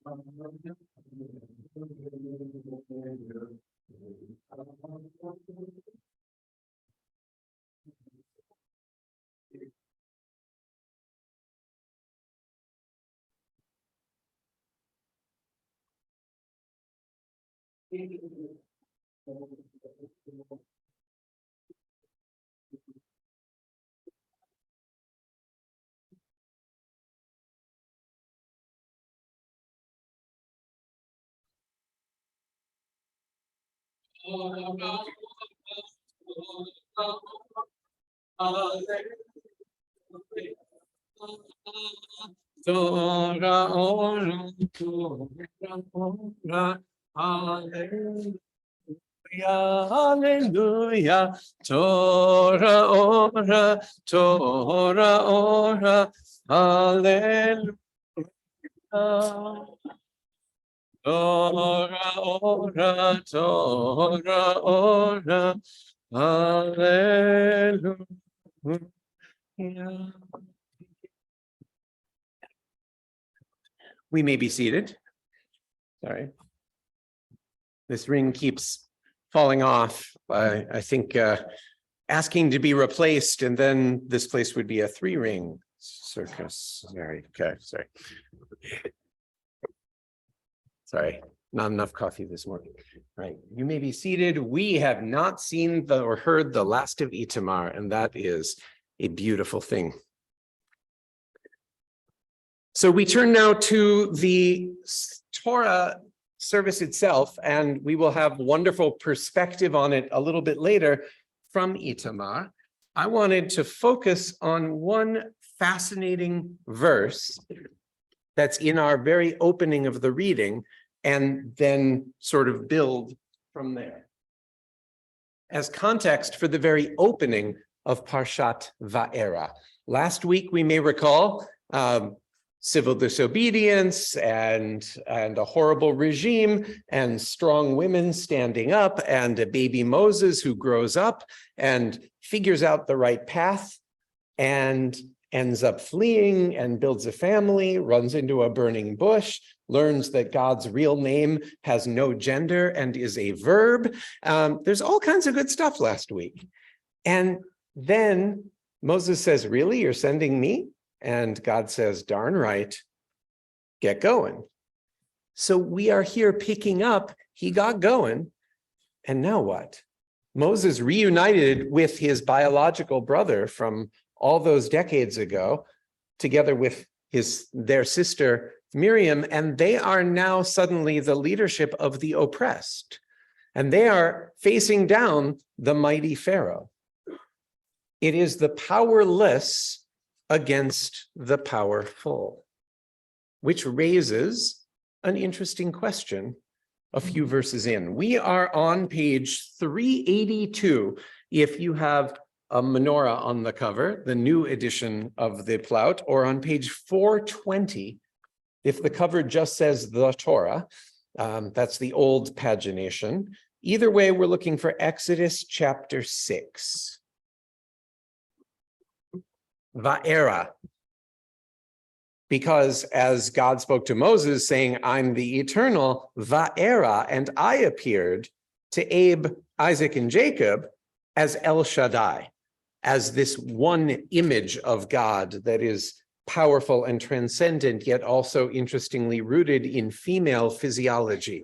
Torah, ora, Torah, ora, hallelujah, hallelujah. Torah, ora, Torah, ora, hallelujah. Torah, ora, Torah, ora, hallelujah. We may be seated. Sorry. This ring keeps falling off. I think asking to be replaced, and then this place would be a 3-ring circus. Sorry. Okay. Sorry. Not enough coffee this morning. Right. You may be seated. We have not seen or heard the last of Itamar, and that is a beautiful thing. So we turn now to the Torah service itself, and we will have wonderful perspective on it a little bit later from Itamar. I wanted to focus on one fascinating verse that's in our very opening of the reading, and then sort of build from there. As context for the very opening of Parshat Va'era. Last week, we may recall, civil disobedience and a horrible regime and strong women standing up and a baby Moses who grows up and figures out the right path and ends up fleeing and builds a family, runs into a burning bush, learns that God's real name has no gender and is a verb. There's all kinds of good stuff last week. And then Moses says, really, you're sending me? And God says, darn right, get going. So we are here picking up, he got going, and now what? Moses reunited with his biological brother from all those decades ago, together with their sister Miriam, and they are now suddenly the leadership of the oppressed. And they are facing down the mighty Pharaoh. It is the powerless against the powerful, which raises an interesting question a few verses in. We are on page 382. If you have a menorah on the cover, the new edition of the Plaut, or on page 420, if the cover just says the Torah, that's the old pagination. Either way, we're looking for Exodus chapter 6. Va'era, because as God spoke to Moses saying, I'm the eternal, Va'era, and I appeared to Abe, Isaac, and Jacob as El Shaddai, as this one image of God that is powerful and transcendent, yet also interestingly rooted in female physiology.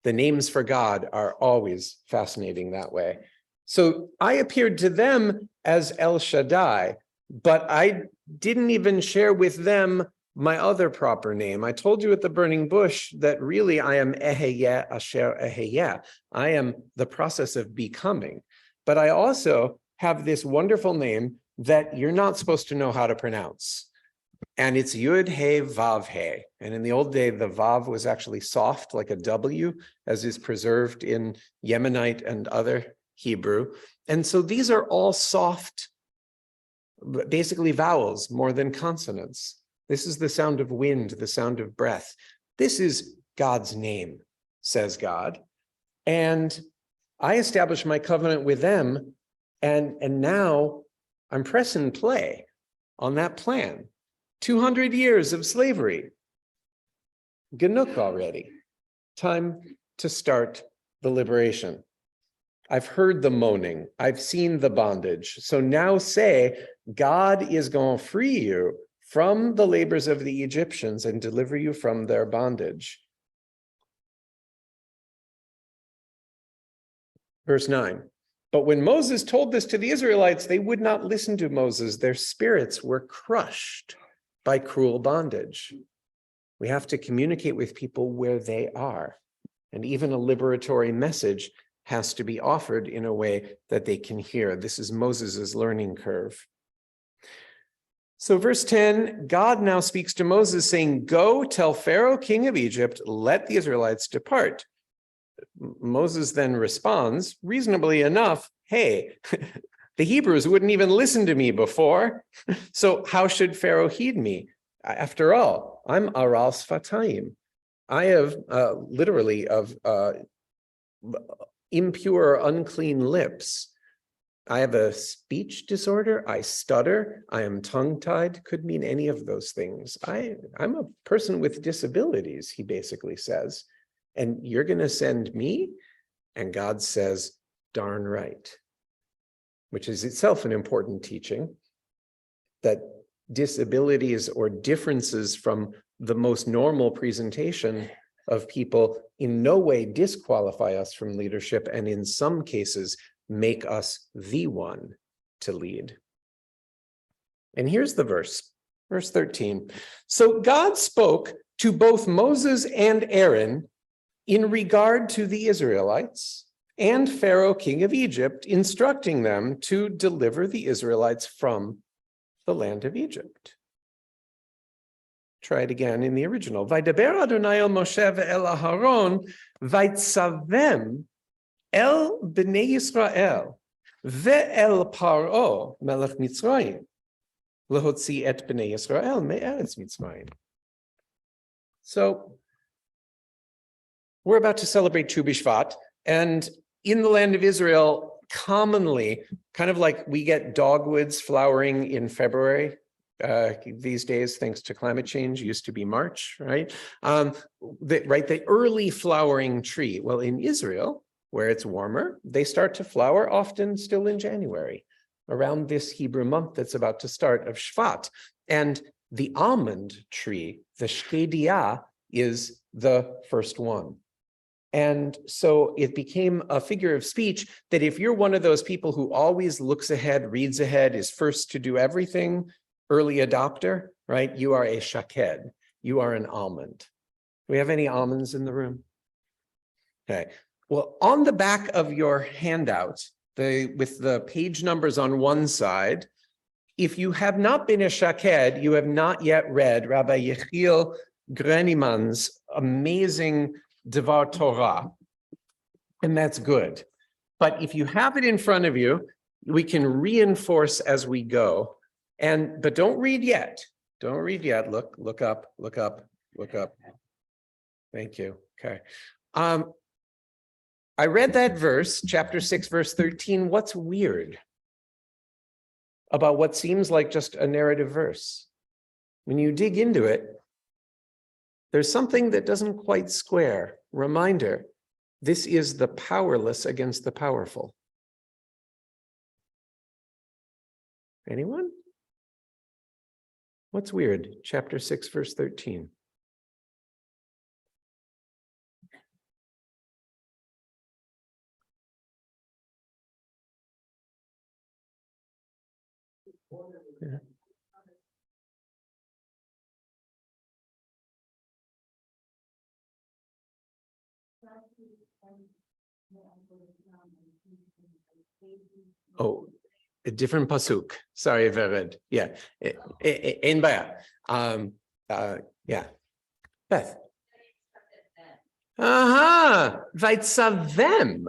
The names for God are always fascinating that way. So I appeared to them as El Shaddai, but I didn't even share with them my other proper name. I told you at the burning bush that really I am Eheyeh Asher Eheyeh. I am the process of becoming. But I also have this wonderful name that you're not supposed to know how to pronounce. And it's Yud He Vav He. And in the old day, the Vav was actually soft like a W, as is preserved in Yemenite and other Hebrew. And so these are all soft, basically vowels more than consonants. This is the sound of wind, the sound of breath. This is God's name, says God. And I established my covenant with them, and now I'm pressing play on that plan. 200 years of slavery. Ganuk already. Time to start the liberation. I've heard the moaning. I've seen the bondage. So now say, God is going to free you from the labors of the Egyptians and deliver you from their bondage. Verse 9. But when Moses told this to the Israelites, they would not listen to Moses. Their spirits were crushed by cruel bondage. We have to communicate with people where they are. And even a liberatory message has to be offered in a way that they can hear. This is Moses's learning curve. So verse 10, God now speaks to Moses saying, go tell Pharaoh, king of Egypt, let the Israelites depart. Moses then responds, reasonably enough, hey, the Hebrews wouldn't even listen to me before, so how should Pharaoh heed me? After all, I'm Aral Sfatayim. I have literally of impure, unclean lips. I have a speech disorder. I stutter. I am tongue-tied. Could mean any of those things. I'm a person with disabilities, he basically says. And you're going to send me? And God says, darn right. Which is itself an important teaching, that disabilities or differences from the most normal presentation of people in no way disqualify us from leadership, and in some cases make us the one to lead. And here's the verse, verse 13. So God spoke to both Moses and Aaron in regard to the Israelites and Pharaoh, king of Egypt, instructing them to deliver the Israelites from the land of Egypt. Try it again in the original. Vaydaber Adonai el Moshe ve'el Aharon, vaytzavem el bnei Yisrael ve'el Paro melech Mitzrayim lehotzi et bnei Yisrael me'eretz Mitzrayim. So we're about to celebrate Tu B'Shvat, and in the land of Israel, commonly, kind of like we get dogwoods flowering in February, these days, thanks to climate change, used to be March, right? The early flowering tree. Well, in Israel, where it's warmer, they start to flower often still in January, around this Hebrew month that's about to start of Shvat. And the almond tree, the shkediah, is the first one. And so it became a figure of speech that if you're one of those people who always looks ahead, reads ahead, is first to do everything, early adopter, right? You are a shaked. You are an almond. Do we have any almonds in the room? Okay. Well, on the back of your handout, with the page numbers on one side, if you have not been a shaked, you have not yet read Rabbi Yechiel Greniman's amazing Devar Torah, and that's good. But if you have it in front of you, we can reinforce as we go. But don't read yet. Don't read yet. Look up. Thank you. Okay. I read that verse, chapter 6, verse 13. What's weird about what seems like just a narrative verse? When you dig into it, there's something that doesn't quite square. Reminder, this is the powerless against the powerful. Anyone? What's weird? Chapter 6, verse 13. Yeah. Oh, a different pasuk. Sorry, Vered. Yeah, in baya. Yeah, Beth. Vaitzavem,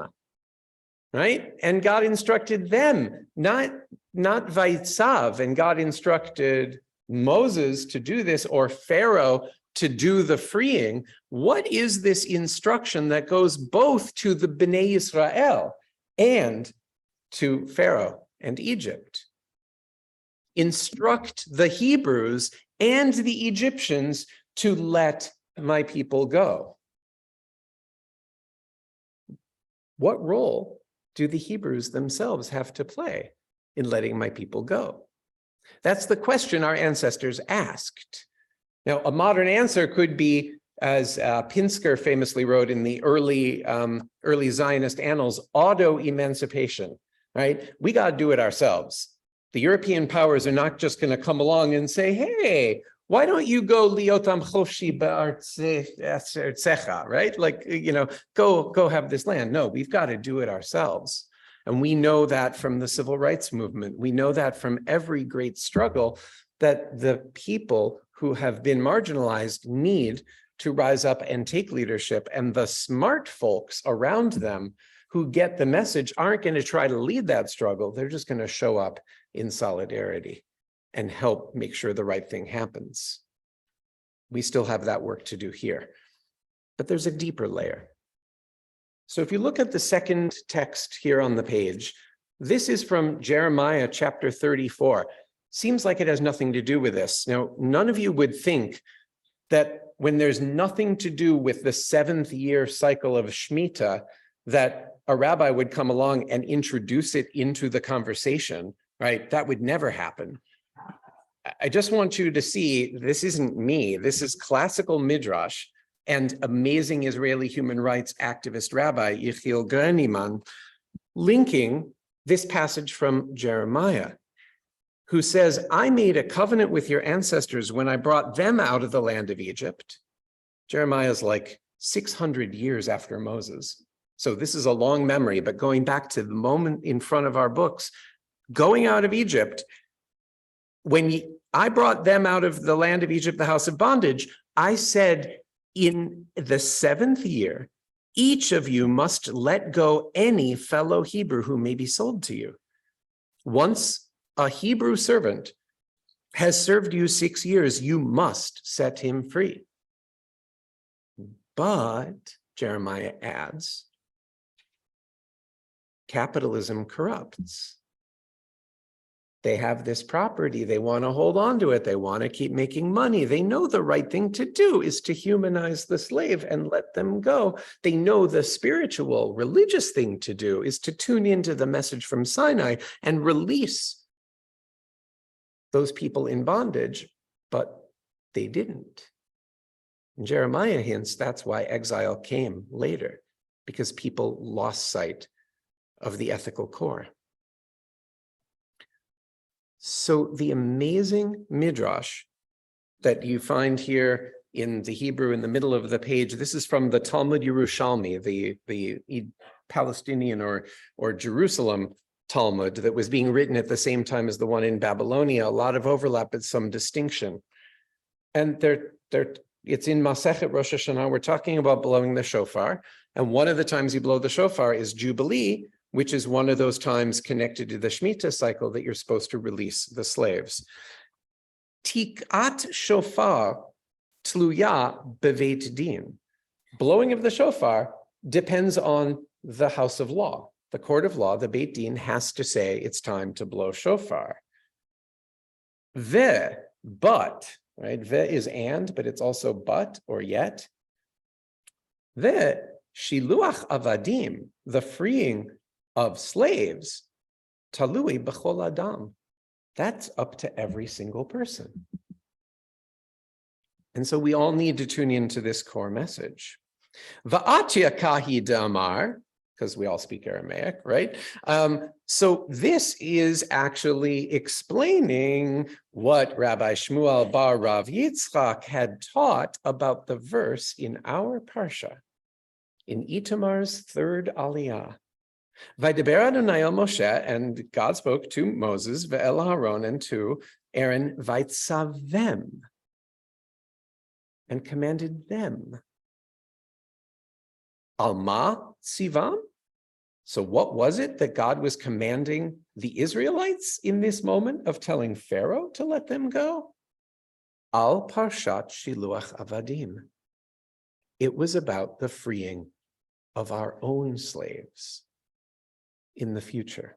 right? And God instructed them, not vaitzav. And God instructed Moses to do this, or Pharaoh to do the freeing. What is this instruction that goes both to the Bnei Israel and to Pharaoh and Egypt? Instruct the Hebrews and the Egyptians to let my people go. What role do the Hebrews themselves have to play in letting my people go? That's the question our ancestors asked. Now, a modern answer could be, as Pinsker famously wrote in the early Zionist annals, auto-emancipation, right? We got to do it ourselves. The European powers are not just going to come along and say, hey, why don't you go liotam chofshi ba'artzecha, right? Like, go have this land. No, we've got to do it ourselves. And we know that from the civil rights movement. We know that from every great struggle, that the people who have been marginalized need to rise up and take leadership. And the smart folks around them who get the message aren't going to try to lead that struggle. They're just going to show up in solidarity and help make sure the right thing happens. We still have that work to do here. But there's a deeper layer. So if you look at the second text here on the page, this is from Jeremiah chapter 34. Seems like it has nothing to do with this. Now, none of you would think that when there's nothing to do with the 7th year cycle of Shemitah, that a rabbi would come along and introduce it into the conversation, right? That would never happen. I just want you to see, this isn't me. This is classical midrash and amazing Israeli human rights activist rabbi Yechiel Greniman linking this passage from Jeremiah, who says, I made a covenant with your ancestors when I brought them out of the land of Egypt. Jeremiah is like 600 years after Moses. So this is a long memory, but going back to the moment in front of our books, going out of Egypt, when I brought them out of the land of Egypt, the house of bondage, I said, in the 7th year, each of you must let go any fellow Hebrew who may be sold to you. Once a Hebrew servant has served you 6 years, you must set him free. But, Jeremiah adds, capitalism corrupts. They have this property, they want to hold on to it, they want to keep making money. They know the right thing to do is to humanize the slave and let them go. They know the spiritual, religious thing to do is to tune into the message from Sinai and release those people in bondage, but they didn't. And Jeremiah hints that's why exile came later, because people lost sight of the ethical core. So the amazing midrash that you find here in the Hebrew in the middle of the page, this is from the Talmud Yerushalmi, the Palestinian or Jerusalem Talmud that was being written at the same time as the one in Babylonia. A lot of overlap, but some distinction. And it's in Masechet Rosh Hashanah. We're talking about blowing the shofar. And one of the times you blow the shofar is Jubilee, which is one of those times connected to the Shemitah cycle that you're supposed to release the slaves. Tikat shofar tluya beveit din. Blowing of the shofar depends on the house of law. The court of law, the Beit Din, has to say it's time to blow shofar. But, right? Is and, but it's also but or yet. Shiluach avadim, the freeing of slaves, talui b'chol adam. That's up to every single person. And so we all need to tune into this core message. Va'atya kahi damar, because we all speak Aramaic, right? So this is actually explaining what Rabbi Shmuel bar Rav Yitzchak had taught about the verse in our parsha, in Itamar's 3rd Aliyah. Vaydaber Adonai el Moshe, and God spoke to Moses, ve'el Aaron, and to Aaron, vaytzavem, and commanded them. Alma tzivam? So what was it that God was commanding the Israelites in this moment of telling Pharaoh to let them go? Al parshat shiluach avadim. It was about the freeing of our own slaves in the future.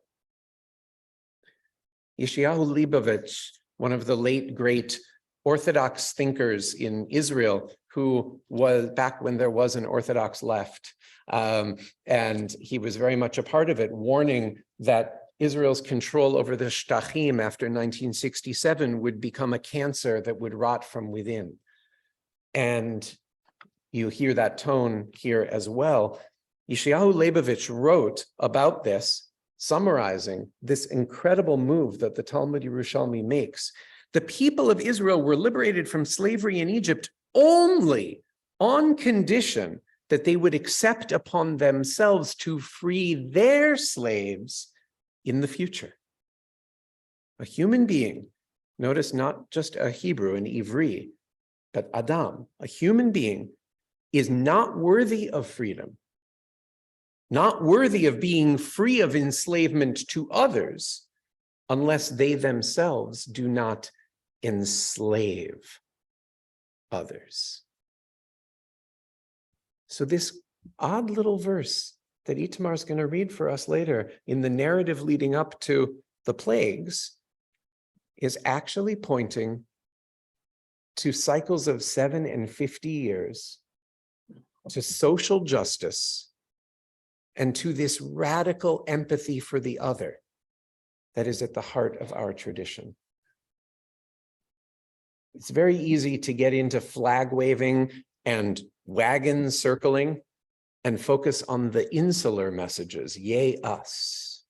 Yeshayahu Leibovitch, one of the late great Orthodox thinkers in Israel, who was back when there was an Orthodox left. And he was very much a part of it, warning that Israel's control over the Shtachim after 1967 would become a cancer that would rot from within. And you hear that tone here as well. Yeshayahu Leibovich wrote about this, summarizing this incredible move that the Talmud Yerushalmi makes. The people of Israel were liberated from slavery in Egypt only on condition that they would accept upon themselves to free their slaves in the future. A human being, notice not just a Hebrew, an Ivri, but Adam, a human being, is not worthy of freedom, not worthy of being free of enslavement to others, unless they themselves do not enslave others. So this odd little verse that Itamar is going to read for us later in the narrative leading up to the plagues is actually pointing to cycles of 7 and 50 years, to social justice, and to this radical empathy for the other that is at the heart of our tradition. It's very easy to get into flag waving and wagon circling and focus on the insular messages, yea, us.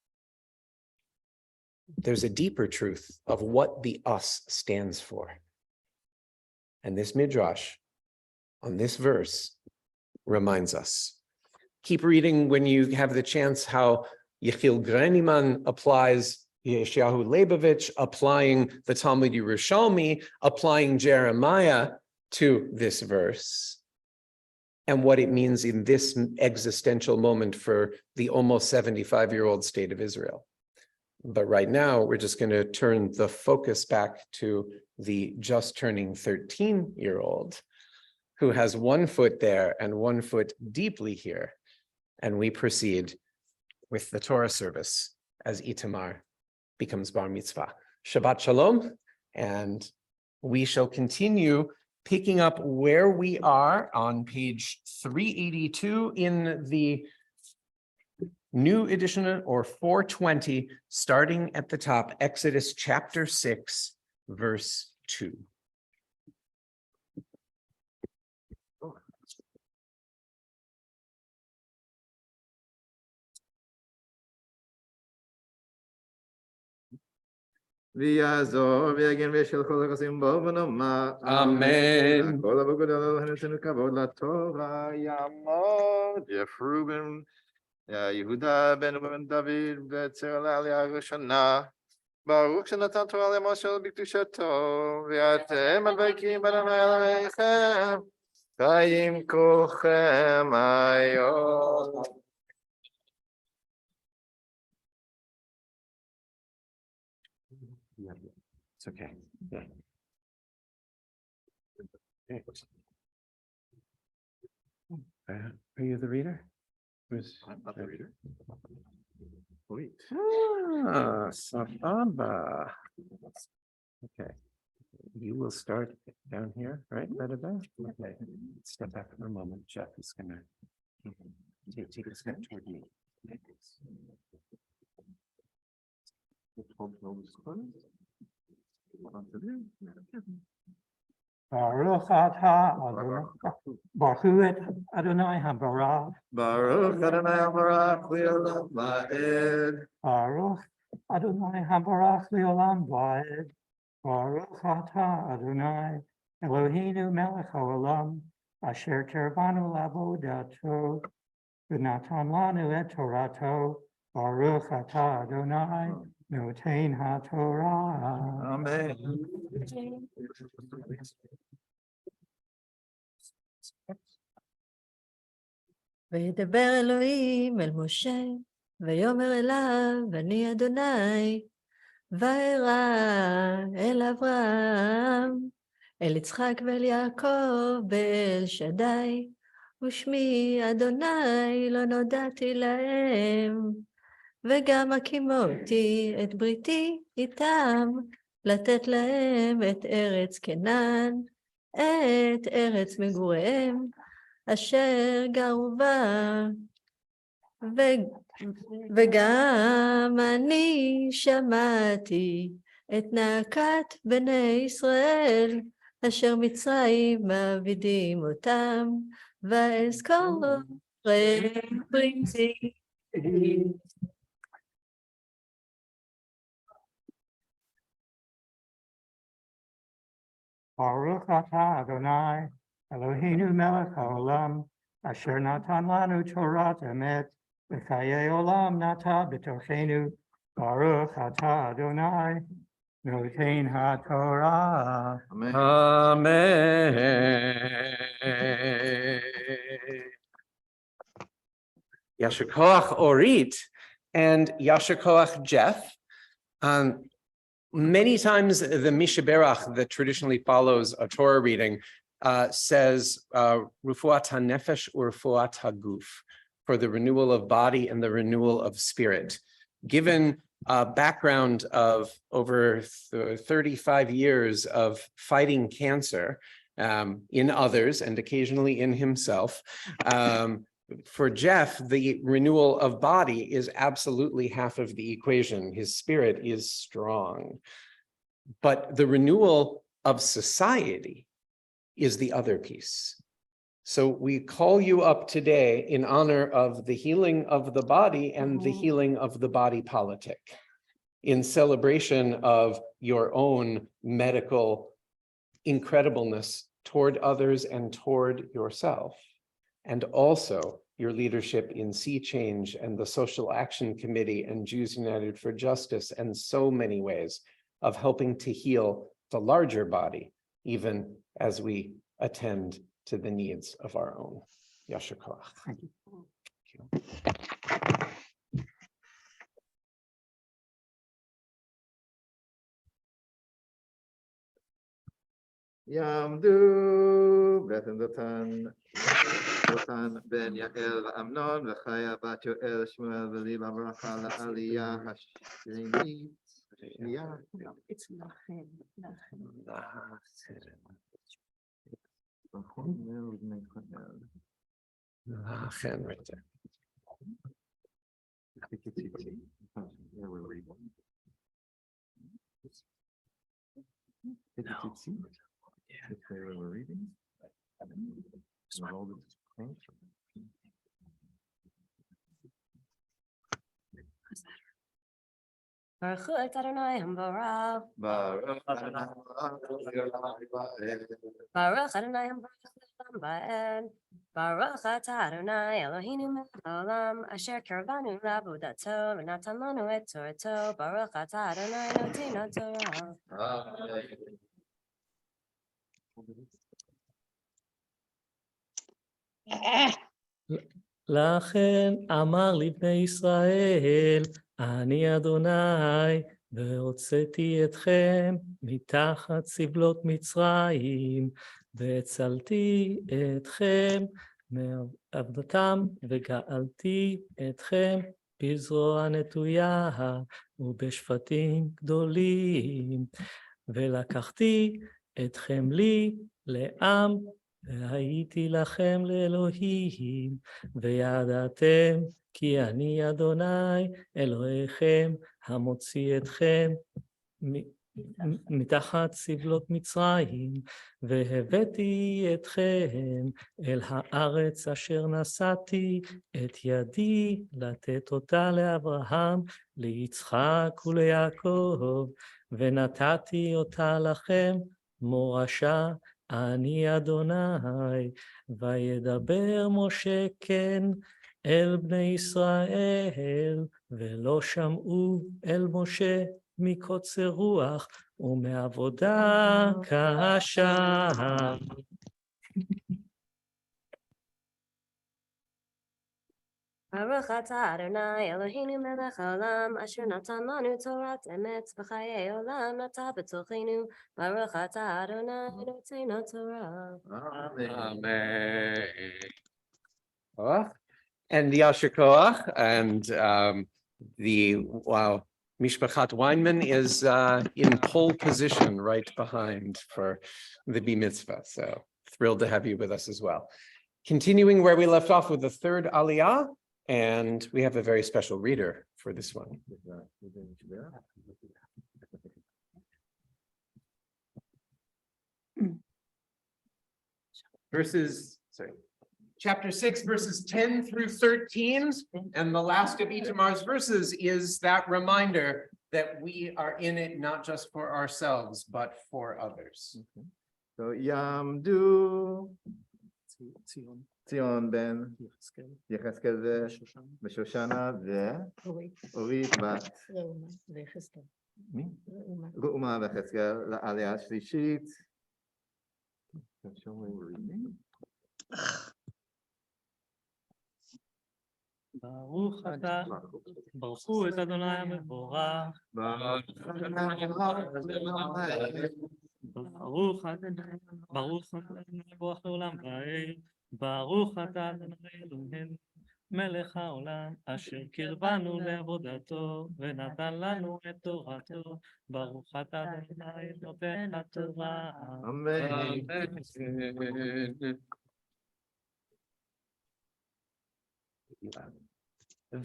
There's a deeper truth of what the us stands for. And this midrash on this verse reminds us. Keep reading when you have the chance how Yechiel Greniman applies Yeshayahu Leibovich, applying the Talmud Yerushalmi, applying Jeremiah to this verse, and what it means in this existential moment for the almost 75-year-old state of Israel. But right now, we're just going to turn the focus back to the just turning 13-year-old who has one foot there and one foot deeply here. And we proceed with the Torah service as Itamar becomes bar mitzvah. Shabbat shalom, and we shall continue picking up where we are on page 382 in the new edition, or 420, starting at the top, Exodus chapter 6, verse 2. ויעזור ויגן וישל כל הכסים בו ונאמר אמן. כל הבגוד עליו הנותן כבוד לתורה יעמוד יפרובין יהודה בן ובן דוד בצר לעלייה הראשונה ברוך שנתן תורה למשה בקדושתו ואתם הדבקים באדוני אלוהיכם חיים כולכם היום. It's okay. Yeah. Are you the reader? I'm not the reader. Wait. Sababa. Okay. You will start down here, right? Okay. Step back for a moment. Jeff is going to take a step toward me. Baruch atah Adonai, Baruch Adonai HaBarach, Baruch Adonai HaBarach Le'olam Va'ed. Baruch Adonai HaBarach Le'olam Va'ed, Baruch atah Adonai, Eloheinu melech haolam, asher kerbanu la'avodato, v'natan lanu et Torato, Baruch atah Adonai, noten haTorah. Amen. וידבר אלוהים אל משה, ויאמר אליו, אני אדוני, וארא אל אברהם, אל יצחק ואל יעקב, באל שדי, ושמי אדוני לא נודעתי להם, וגם הקימותי את בריתי איתם, לתת להם את ארץ כנען, את ארץ מגוריהם, אשר גרו בה. וגם אני שמעתי את נאקת בני ישראל, אשר מצרים מעבידים אותם, ואזכור פריצי. Baruch atah Adonai, Eloheinu melech haolam, asher natan lanu Torat emet, v'chayei olam nata b'tochenu. Baruch atah Adonai, noten haTorah. Amen. Yasher Koach Orit and Yasher Koach Jeff. Many times the Mishaberach that traditionally follows a Torah reading says Rufuat HaNefesh or Rufuat HaGuf, for the renewal of body and the renewal of spirit. Given a background of over 35 years of fighting cancer in others and occasionally in himself, for Jeff, the renewal of body is absolutely half of the equation. His spirit is strong. But the renewal of society is the other piece. So we call you up today in honor of the healing of the body and the healing of the body politic, in celebration of your own medical incredibleness toward others and toward yourself, and also your leadership in Sea Change and the Social Action Committee and Jews United for Justice, and so many ways of helping to heal the larger body, even as we attend to the needs of our own. Yasher Koach. Thank you. יעמדו דותן בן יעל ואמנון וחיה בת יואל שמואל וליבה ברכה לעלייה השנייה. It's Lachen. Lachen, right there. Baruch et Adonai Hambarah. Baruch Adonai Hambarah Ba'en. Baruch atah Adonai Eloheinu melech haolam, asher karvanu la'avodato v'natan lanu et torato. Baruch atah Adonai noten haTorah. לכן אמר לבני ישראל, אני אדוני, והוצאתי אתכם מתחת סבלות מצרים, והצלתי אתכם מעבדתם, וגאלתי אתכם בזרוע נטויה ובשפטים גדולים, ולקחתי אתכם לי לעם, והייתי לכם לאלוהים, וידעתם כי אני אדוני אלוהיכם המוציא אתכם מתחת סבלות מצרים, והבאתי אתכם אל הארץ אשר נשאתי את ידי לתת אותה לאברהם, ליצחק וליעקב, ונתתי אותה לכם מורשה. אני אדוני, וידבר משה כן אל בני ישראל, ולא שמעו אל משה מקוצר רוח ומעבודה קשה. Baruch atah Adonai Eloheinu melech haolam, asher natan lanu Torat emet, v'chayei olam nata b'tochenu. Baruch atah Adonai noten haTorah. Amen. And Yasher Koach and the Mishpachat Weinman is in pole position right behind for the Bar Mitzvah. So thrilled to have you with us as well. Continuing where we left off with the third Aliyah, and we have a very special reader for this one. Chapter 6, verses 10 through 13, and the last of Itamar's verses is that reminder that we are in it not just for ourselves, but for others. So Yamdu Zion ben Yecheskel Meshoshana Orit bat Reuma v'Cheskel la'aliyah shlishit. ברוך אתה, ברכו את אדוני המבורך, ברוך אתה מבורך לעולם ועד, ברוך אתה אדוני אלוהינו, מלך העולם, אשר קרבנו לעבודתו, ונתן לנו את תורתו, ברוך אתה אדוני נותן התורה. אמן.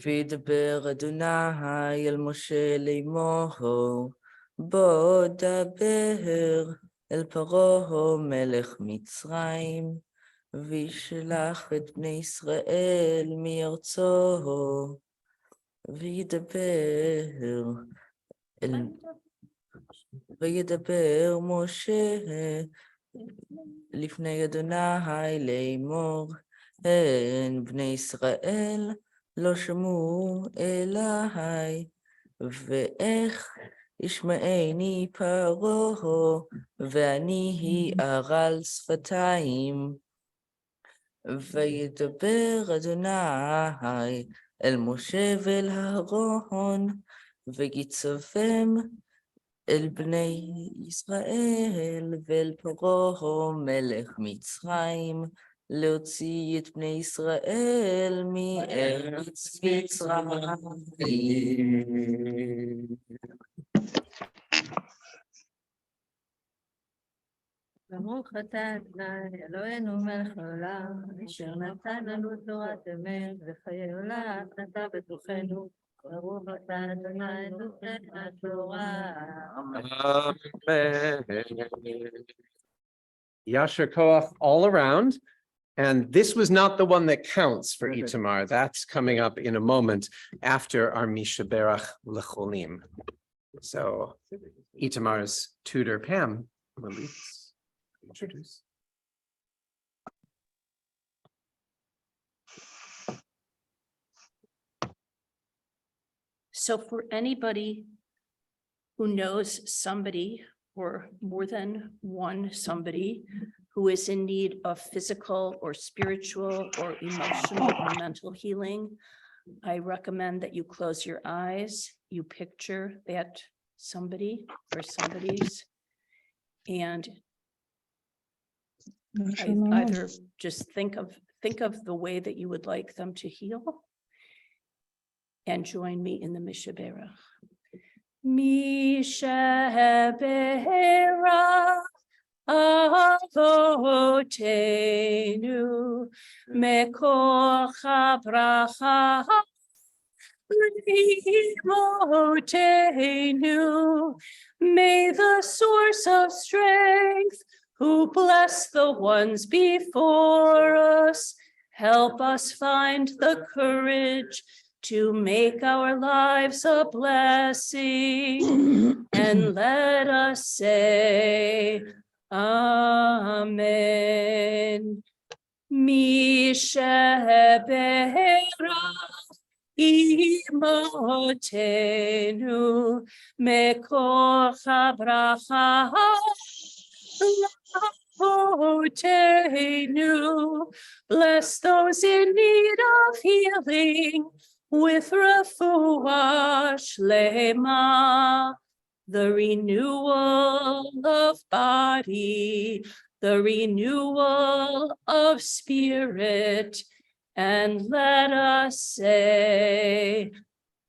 וידבר אדוני אל משה לאמור, בוא דבר אל פרעה מלך מצרים, וישלח את בני ישראל מארצו, וידבר משה לפני אדוני לאמור, הן בני ישראל לא שמעו אליי, ואיך ישמעני פרעה, ואני ערל שפתיים. וידבר אדוני אל משה ואל אהרון, ויצווים אל בני ישראל ואל פרעה מלך מצרים, להוציא את בני ישראל מארץ מצרים. ברוך אתה אדוני אלוהינו מלך העולם, אשר נתן לנו תורת אמת וחיי עולם נטע בתוכנו. ברוך אתה אדוני נותן התורה. Yasher Koach all around. And this was not the one that counts for Itamar. That's coming up in a moment after our Mishaberach Lecholim. So Itamar's tutor, Pam, will introduce. So for anybody who knows somebody or more than one somebody who is in need of physical or spiritual or emotional or mental healing, I recommend that you close your eyes, you picture that somebody or somebody's, and either just think of the way that you would like them to heal, and join me in the Mishaberach. Mishaberach Avotenu Mekor Chabracha Limotenu. May the source of strength, who bless the ones before us, help us find the courage to make our lives a blessing, and let us say, Amen. Mishaberach Imotenu Mekor Chabracha Lamotenu. Bless those in need of healing with refuah shlema, the renewal of body, the renewal of spirit, and let us say,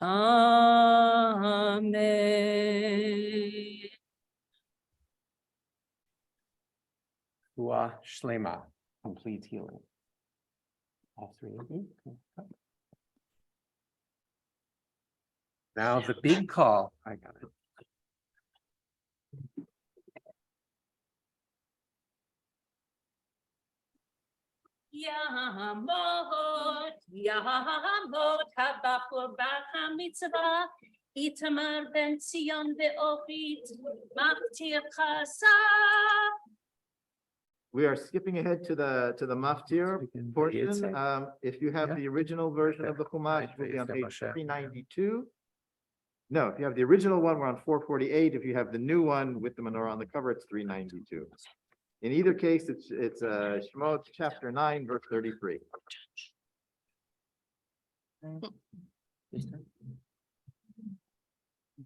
Amen. Ua Shlema, complete healing. All three of you. Now the big call. I got it. Yamot, Yamot, Habachur Bach HaMitzvah, Itamar Ben Zion Be'ofit, Machtir Chasa. We are skipping ahead to the maftir portion. If you have Yeah. the original version of the Chumash, we'll be on page Moshe. 392. No, if you have the original one, we're on 448. If you have the new one with the menorah on the cover, it's 392. In either case, it's Shemot chapter 9, verse 33.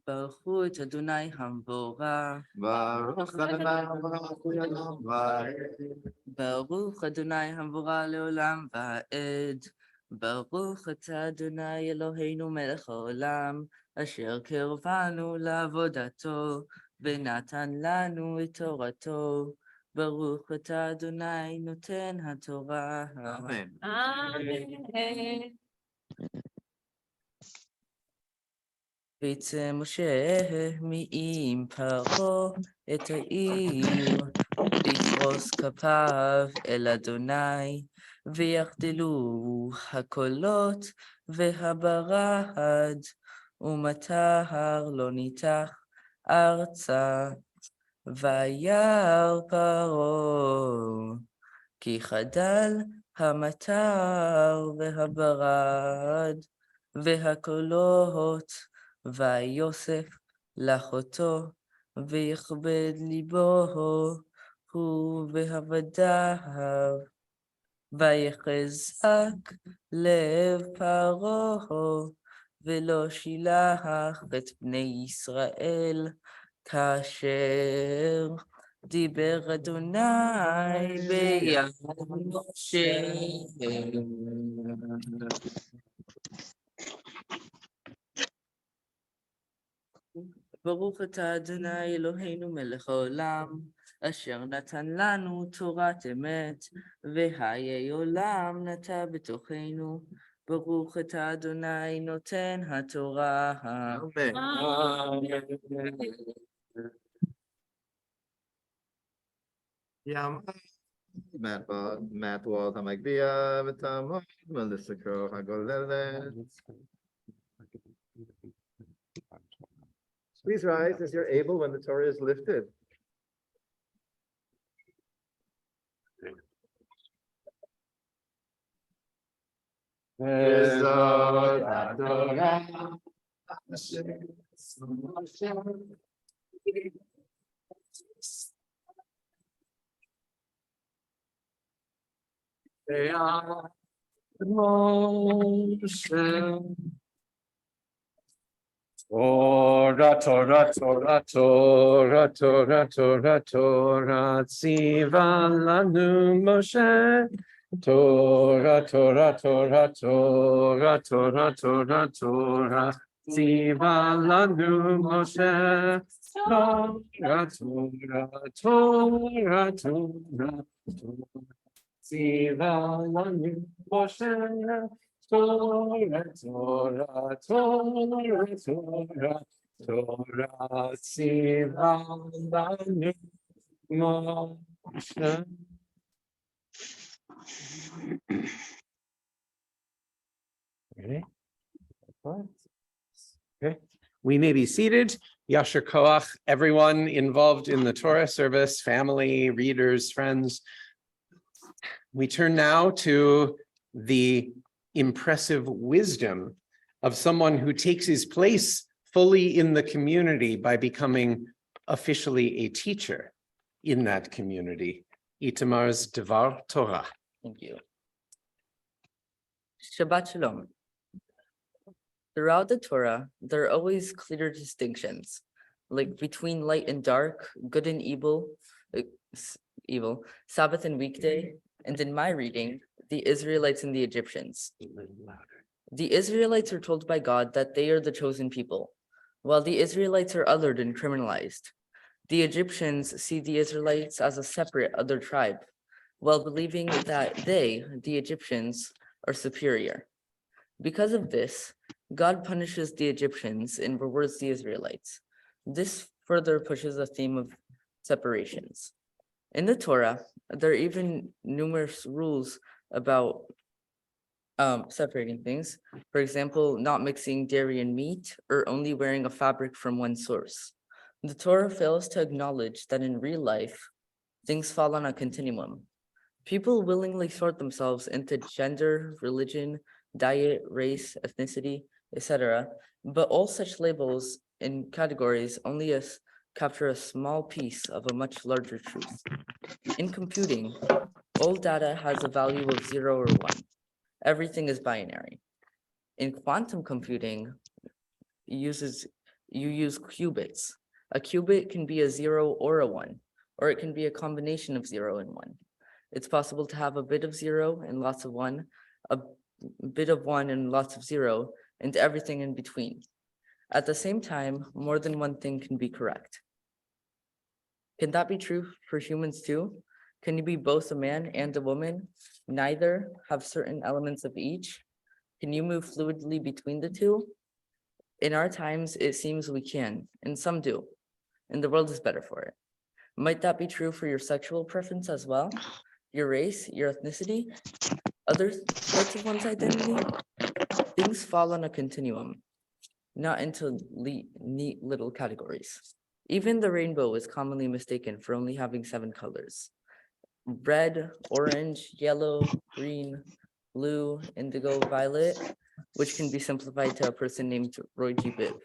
Baruch hu et Adonai Hamvorah. Baruch Adonai Hamvorah Baruch Adonai Hamvorah leolam va'ed. Baruch atah Adonai Eloheinu melech haolam, asher kirvanu la'avodato, ונתן לנו את תורתו. ברוך אתה אדוני נותן התורה. Amen. Amen. ויצא משה מעם פרעה את העיר, ויפרוס כפיו אל אדוני, ויחדלו הקולות והברד, ומטר לא ניתח ארצה. וירא פרעה כי חדל המטר והברד והקולות, ויוסף לאחותו, ויכבד ליבו הוא ועבדיו, ויחזק לב פרעה, ולא שילח את בני ישראל, כאשר דיבר אדוני ביד משה. ברוך אתה אדוני אלוהינו מלך העולם, אשר נתן לנו תורת אמת, וחיי עולם נטע בתוכנו. ברוך אתה אדוני נותן התורה. Amen. Yam Matwal Tamagdia Vitamot Melissa Crow Hagolele. Please rise as you're able when the Torah is lifted. Torah, Torah, Torah, Torah, Torah, Torah, Torah, Tziva lanu Moshe. Torah, Torah, Torah, Torah, Torah, Torah, Torah, Tziva lanu Moshe. Torah, Torah, Torah, Torah, Tziva lanu Moshe. Torah, Torah, Torah, Torah, Torah, Tziva lanu Moshe. Ready? Okay, we may be seated. Yasher Koach, everyone involved in the Torah service, family, readers, friends. We turn now to the impressive wisdom of someone who takes his place fully in the community by becoming officially a teacher in that community. Itamar's Devar Torah. Thank you. Shabbat Shalom. Throughout the Torah, there are always clear distinctions, like between light and dark, good and evil, Sabbath and weekday, and in my reading, the Israelites and the Egyptians. The Israelites are told by God that they are the chosen people, while the Israelites are othered and criminalized. The Egyptians see the Israelites as a separate other tribe, while believing that they, the Egyptians, are superior. Because of this, God punishes the Egyptians and rewards the Israelites. This further pushes the theme of separations. In the Torah, there are even numerous rules about separating things. For example, not mixing dairy and meat, or only wearing a fabric from one source. The Torah fails to acknowledge that in real life, things fall on a continuum. People willingly sort themselves into gender, religion, diet, race, ethnicity, etc. But all such labels and categories only capture a small piece of a much larger truth. In computing, all data has a value of 0 or 1. Everything is binary. In quantum computing, you use qubits. A qubit can be a 0 or a 1, or it can be a combination of 0 and 1. It's possible to have a bit of 0 and lots of 1, a bit of 1 and lots of 0, and everything in between. At the same time, more than one thing can be correct. Can that be true for humans too? Can you be both a man and a woman, neither have certain elements of each? Can you move fluidly between the two? In our times, it seems we can, and some do, and the world is better for it. Might that be true for your sexual preference as well? Your race, your ethnicity, other parts of one's identity? Things fall on a continuum, not into neat little categories. Even the rainbow is commonly mistaken for only having 7 colors: red, orange, yellow, green, blue, indigo, violet, which can be simplified to a person named Roy G. Biv.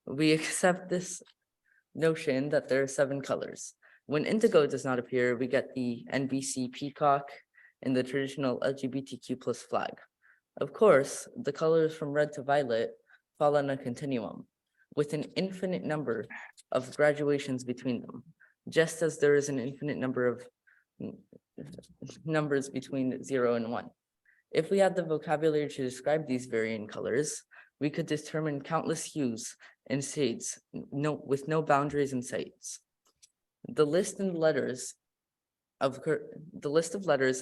We accept this notion that there are 7 colors. When indigo does not appear, we get the NBC peacock and the traditional LGBTQ+ flag. Of course, the colors from red to violet fall on a continuum, with an infinite number of graduations between them, just as there is an infinite number of numbers between 0 and 1. If we had the vocabulary to describe these varying colors, we could determine countless hues and shades with no boundaries in sight. The list of letters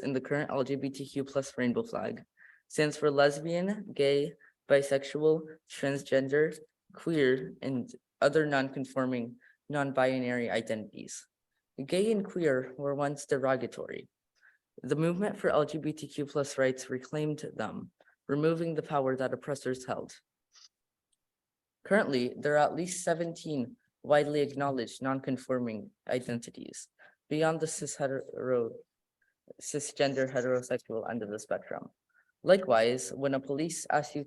in the current LGBTQ+ rainbow flag stands for lesbian, gay, bisexual, transgender, queer, and other non-conforming, non-binary identities. Gay and queer were once derogatory. The movement for LGBTQ+ rights reclaimed them, removing the power that oppressors held. Currently, there are at least 17 widely acknowledged non-conforming identities beyond the cisgender heterosexual end of the spectrum. Likewise, when a police asks you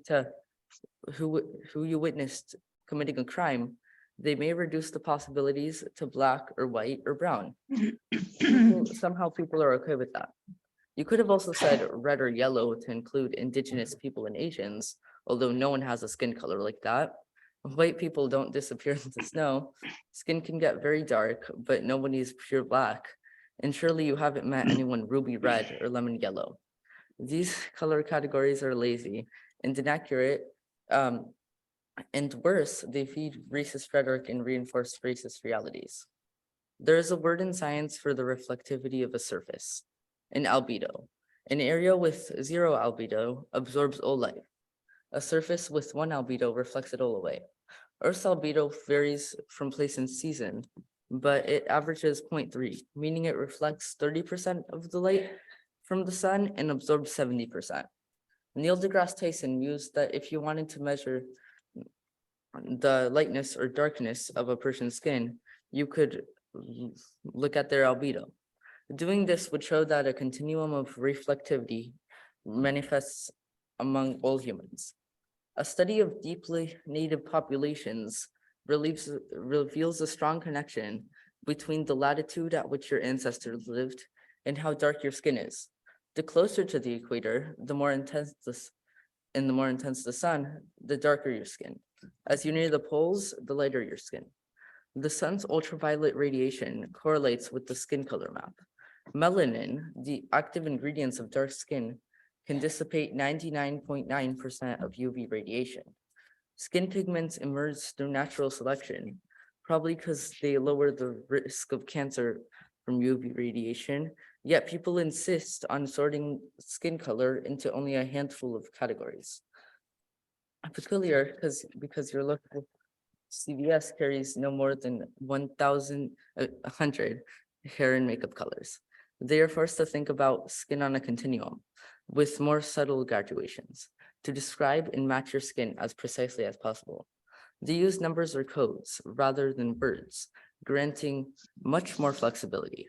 who you witnessed committing a crime, they may reduce the possibilities to black or white or brown. Somehow people are okay with that. You could have also said red or yellow to include indigenous people and Asians, although no one has a skin color like that. White people don't disappear into snow. Skin can get very dark, but nobody is pure black. And surely you haven't met anyone ruby red or lemon yellow. These color categories are lazy and inaccurate, and worse, they feed racist rhetoric and reinforce racist realities. There is a word in science for the reflectivity of a surface, an albedo. An area with 0 albedo absorbs all light. A surface with 1 albedo reflects it all away. Earth's albedo varies from place and season, but it averages 0.3, meaning it reflects 30% of the light from the sun and absorbs 70%. Neil deGrasse Tyson mused that if you wanted to measure the lightness or darkness of a person's skin, you could look at their albedo. Doing this would show that a continuum of reflectivity manifests among all humans. A study of deeply native populations reveals a strong connection between the latitude at which your ancestors lived and how dark your skin is. The closer to the equator, the more intense the sun, the darker your skin. As you near the poles, the lighter your skin. The sun's ultraviolet radiation correlates with the skin color map. Melanin, the active ingredients of dark skin, can dissipate 99.9% of UV radiation. Skin pigments emerge through natural selection, probably because they lower the risk of cancer from UV radiation, yet people insist on sorting skin color into only a handful of categories. Peculiar, because your local CVS carries no more than 1,100 hair and makeup colors. They are forced to think about skin on a continuum with more subtle graduations to describe and match your skin as precisely as possible. They use numbers or codes rather than words, granting much more flexibility.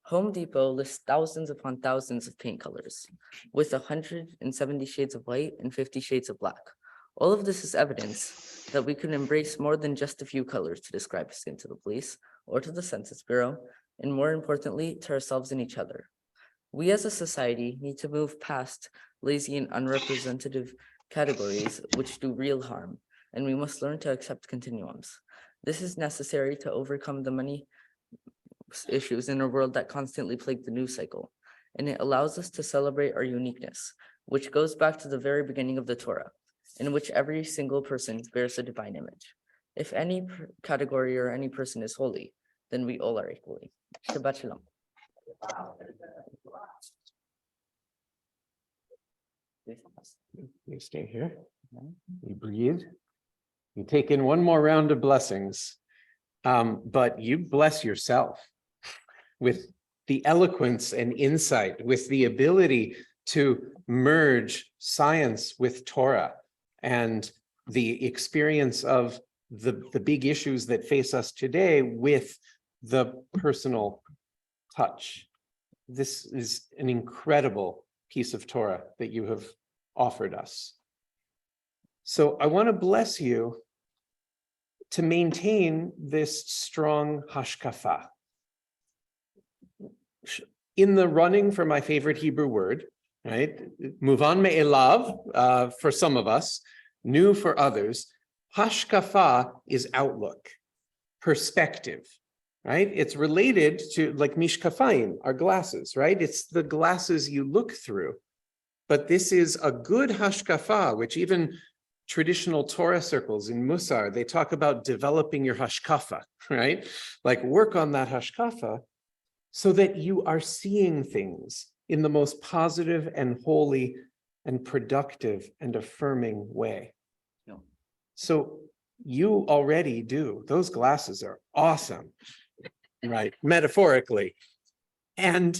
Home Depot lists thousands upon thousands of paint colors with 170 shades of white and 50 shades of black. All of this is evidence that we can embrace more than just a few colors to describe skin to the police or to the Census Bureau, and more importantly, to ourselves and each other. We as a society need to move past lazy and unrepresentative categories which do real harm, and we must learn to accept continuums. This is necessary to overcome the many issues in a world that constantly plague the news cycle, and it allows us to celebrate our uniqueness, which goes back to the very beginning of the Torah, in which every single person bears a divine image. If any category or any person is holy, then we all are equally. Shabbat Shalom. You stay here. You breathe. You take in one more round of blessings, but you bless yourself with the eloquence and insight, with the ability to merge science with Torah and the experience of the big issues that face us today with the personal touch. This is an incredible piece of Torah that you have offered us. So I want to bless you to maintain this strong hashkafa. In the running for my favorite Hebrew word, right? Muvan me'elav for some of us, new for others. Hashkafa is outlook, perspective, right? It's related to like mishkafayim, our glasses, right? It's the glasses you look through. But this is a good hashkafa, which even traditional Torah circles in Musar, they talk about developing your hashkafa, right? Like work on that hashkafa so that you are seeing things in the most positive and holy and productive and affirming way. Yeah. So you already do. Those glasses are awesome, right? Metaphorically. And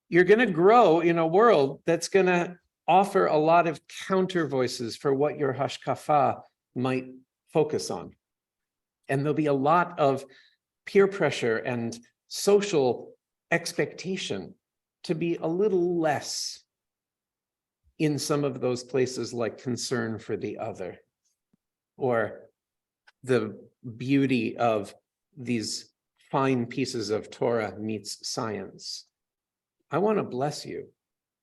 you're going to grow in a world that's going to offer a lot of counter voices for what your hashkafa might focus on. And there'll be a lot of peer pressure and social expectation to be a little less in some of those places like concern for the other or the beauty of these fine pieces of Torah meets science. I want to bless you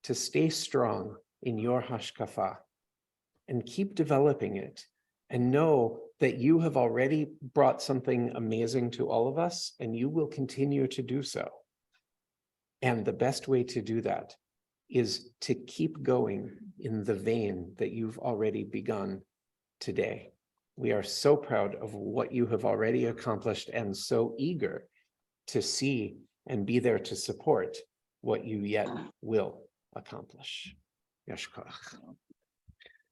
to stay strong in your hashkafa and keep developing it and know that you have already brought something amazing to all of us and you will continue to do so. And the best way to do that is to keep going in the vein that you've already begun today. We are so proud of what you have already accomplished and so eager to see and be there to support what you yet will accomplish. Yashkoach.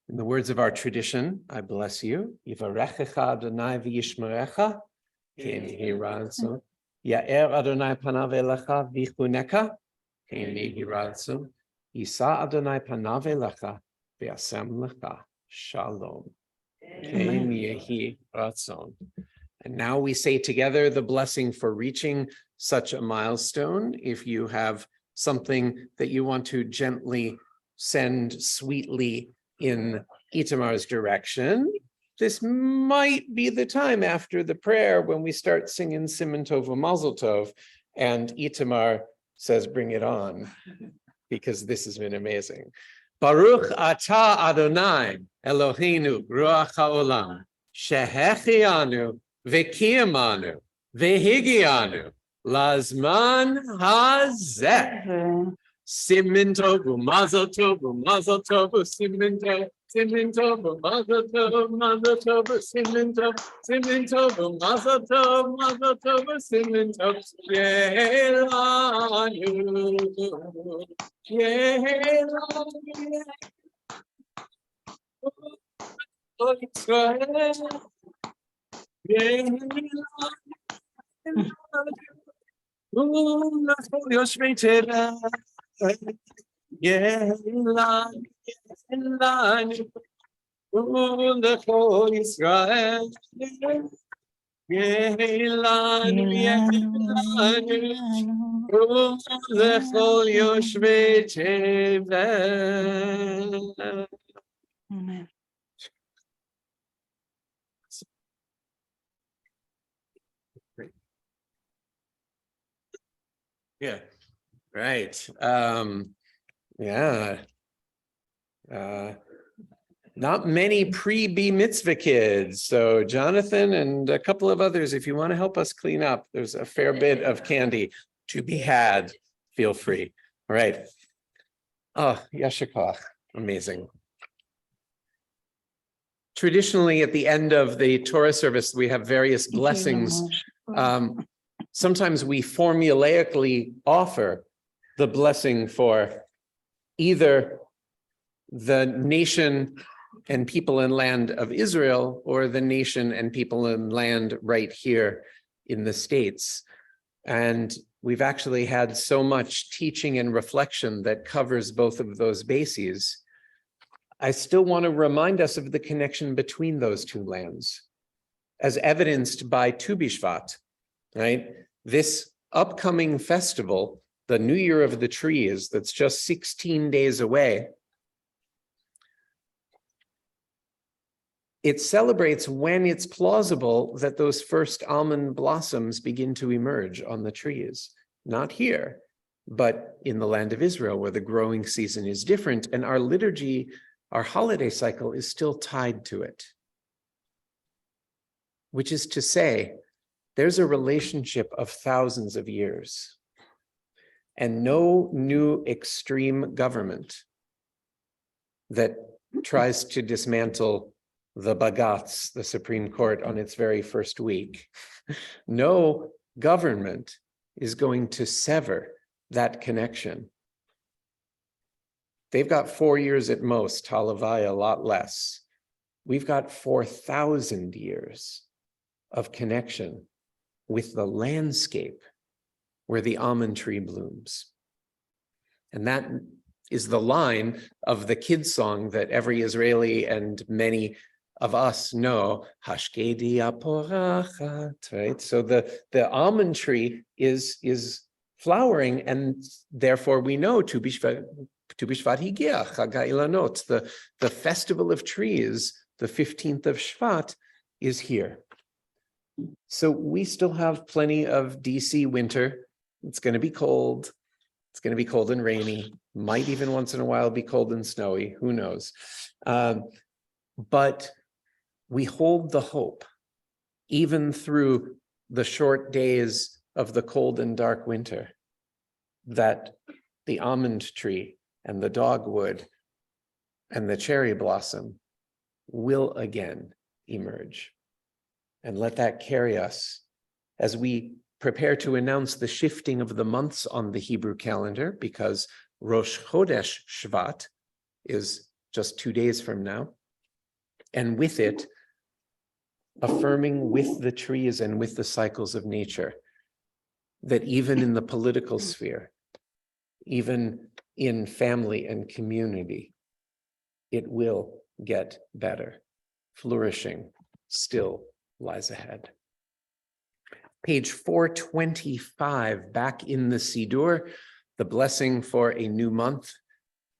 In the words of our tradition, I bless you. Yivarechecha Adonai v'yishmerecha, ken yehi ratzon. Ya'er Adonai panav elecha v'yichuneka, ken yehi ratzon. Yisa Adonai panav elecha v'yasem lecha shalom. Ken yehi ratzon. And now we say together the blessing for reaching such a milestone. If you have something that you want to gently send sweetly in Itamar's direction, this might be the time after the prayer when we start singing Siman Tov u'Mazel Tov, and Itamar says, bring it on, because this has been amazing. Baruch atah Adonai Eloheinu ruach haolam shehechianu v'kiyamanu v'higianu lazman hazeh Simin tovu, mazel tovu, mazel tovu, simin tovu, simin tovu, mazel tovu, simin tovu, mazel tovu, simin tovu, Yehelanu, Yehelanu, O Yisrael, Yehelanu, Yoshvei Teva, Yehelanu, Yehelanu, L'chol Yisrael, Yehelanu, Yehelanu, L'chol Yoshvei Tevel. Amen. Yeah, right. Yeah. Not many pre-B mitzvah kids. So Jonathan and a couple of others, if you want to help us clean up, there's a fair bit of candy to be had. Feel free. All right. Oh, yashikach. Amazing. Traditionally, at the end of the Torah service, we have various blessings. Sometimes we formulaically offer the blessing for either the nation and people and land of Israel or the nation and people and land right here in the States. And we've actually had so much teaching and reflection that covers both of those bases. I still want to remind us of the connection between those two lands, as evidenced by Tu B'Shvat, right? This upcoming festival, the New Year of the Trees, that's just 16 days away, it celebrates when it's plausible that those first almond blossoms begin to emerge on the trees. Not here, but in the land of Israel, where the growing season is different, and our liturgy, our holiday cycle is still tied to it. Which is to say, there's a relationship of thousands of years, and no new extreme government that tries to dismantle the Bagatz, the Supreme Court, on its very first week. No government is going to sever that connection. They've got 4 years at most, Halavai a lot less. We've got 4,000 years of connection with the landscape where the almond tree blooms. And that is the line of the kids' song that every Israeli and many of us know, Hashkedi aporachat, right? So the almond tree is flowering, and therefore we know Tu B'Shvat higia, Chag HaIlanot, the festival of trees, the 15th of Shvat, is here. So we still have plenty of DC winter. It's going to be cold. It's going to be cold and rainy. Might even once in a while be cold and snowy. Who knows? But we hold the hope, even through the short days of the cold and dark winter, that the almond tree and the dogwood and the cherry blossom will again emerge. And let that carry us as we prepare to announce the shifting of the months on the Hebrew calendar, because Rosh Chodesh Shvat is just 2 days from now. And with it, affirming with the trees and with the cycles of nature that even in the political sphere, even in family and community, it will get better. Flourishing still lies ahead. Page 425, back in the Siddur, the blessing for a new month.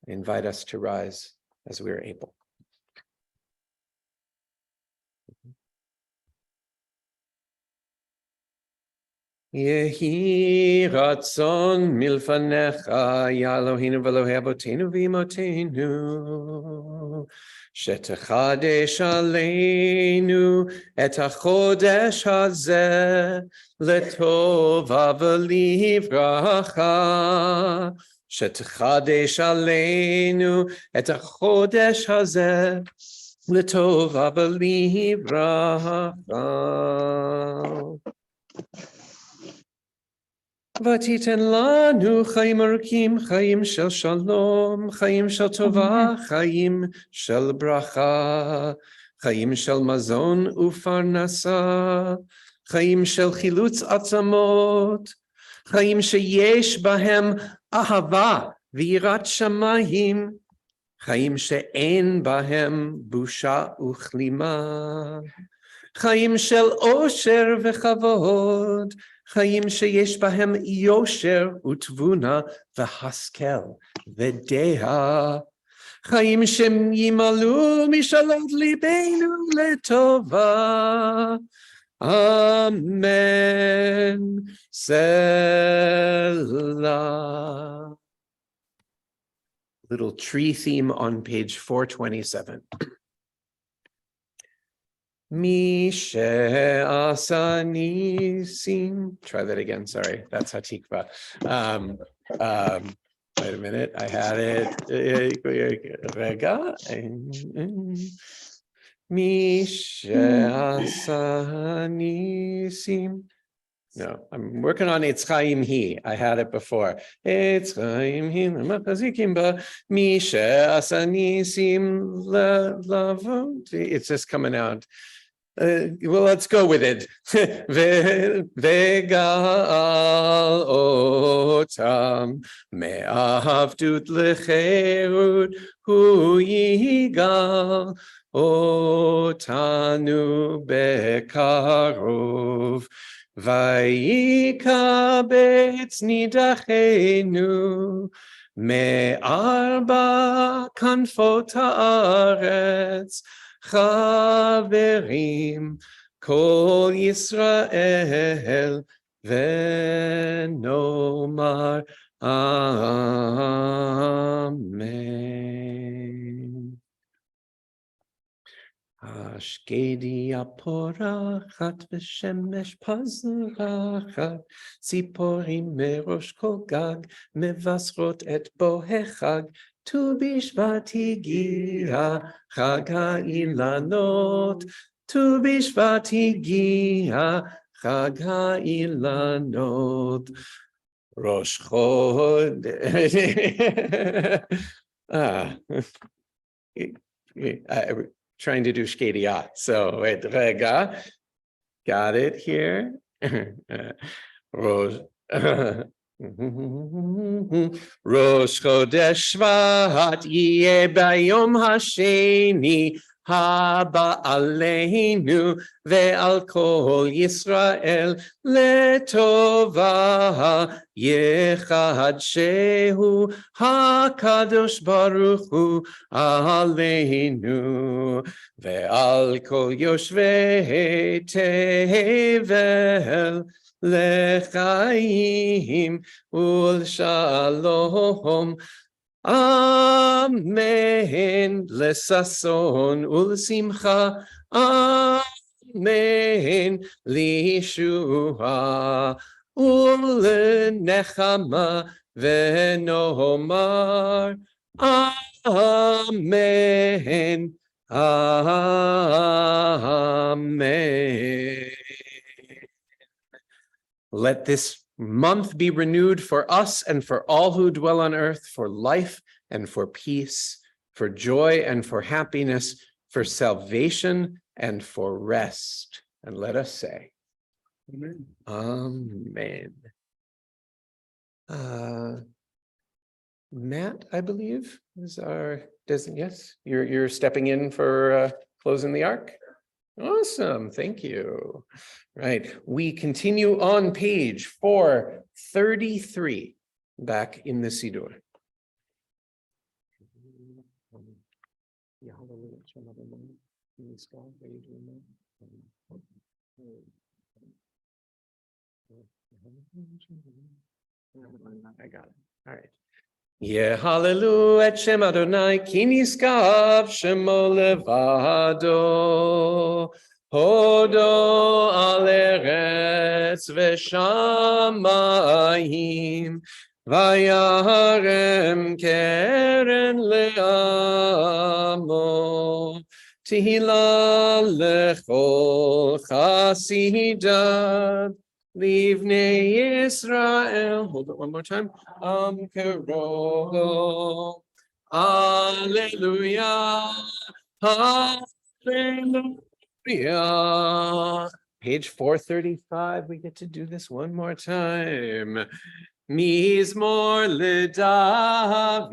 I invite us to rise as we are able. Yehi ratzon milfanecha, ya Eloheinu v'Elohei Avotenu v'Imotenu, shetechadesh aleinu et hachodesh hazeh letova v'livracha, שתחדש עלינו את החודש הזה לטובה ולברכה. ותיתן לנו חיים ארוכים, חיים של שלום, חיים של טובה, חיים של ברכה, חיים של מזון ופרנסה, חיים של חילוץ עצמות, חיים שיש בהם אהבה ויראת שמיים, חיים שאין בהם בושה וכלימה, חיים של אושר וכבוד, חיים שיש בהם יושר ותבונה והשכל ודעה, חיים שימלאו משאלות ליבנו לטובה. Amen. Selah. Little tree theme on page 427. Mishe nisim. Try that again. Sorry, that's Hatikva. Wait a minute. I had it. Rega. Mishe nisim. No, I'm working on It's Chaim Hi. I had it before. It's Chaim Hi. Mishe asanisim lavot. It's just coming out. Well, let's go with it. Vegal otam me'avdut lecherut hu yigal otanu bekarov. Vayikabetz nidachenu me'arba kanfot haaretz chaverim kol Yisrael venomar amen. Ashkedi aporachat v'shemesh pazrachat tziporim merosh kol gag mevasrot et bohechag tu bishvat higia chag ha'ilanot tu bishvat higia chag ha'ilanot Rosh Chodesh. Trying to do shkediat. So wait, rega, got it here. Rosh Chodesh Shvat yeh bayom hasheni haba aleinu ve'al kol Yisrael letova yechad shehu hakadosh baruch hu aleinu ve'al kol yoshvei tevel lechaim ulshalom. Amen. Lesason ulsimcha. Amen. Lishua ulenechama venomar. Amen. Amen. Let this month be renewed for us and for all who dwell on earth, for life and for peace, for joy and for happiness, for salvation and for rest. And let us say, Amen. Amen. Matt, I believe, is our yes, you're stepping in for closing the ark. Awesome, thank you. Right, we continue on page 433, back in the Siddur. I got it. All right. Yehalelu et Shem Adonai ki niskav shemo levado hodo al eretz v'shamayim Vayarem keren le'amo, Tehillah lechol chasidad, Livnei Yisrael. Hold it one more time. Kero. Alleluia. Hallelujah. Page 435. We get to do this one more time. Mizmor leDavid.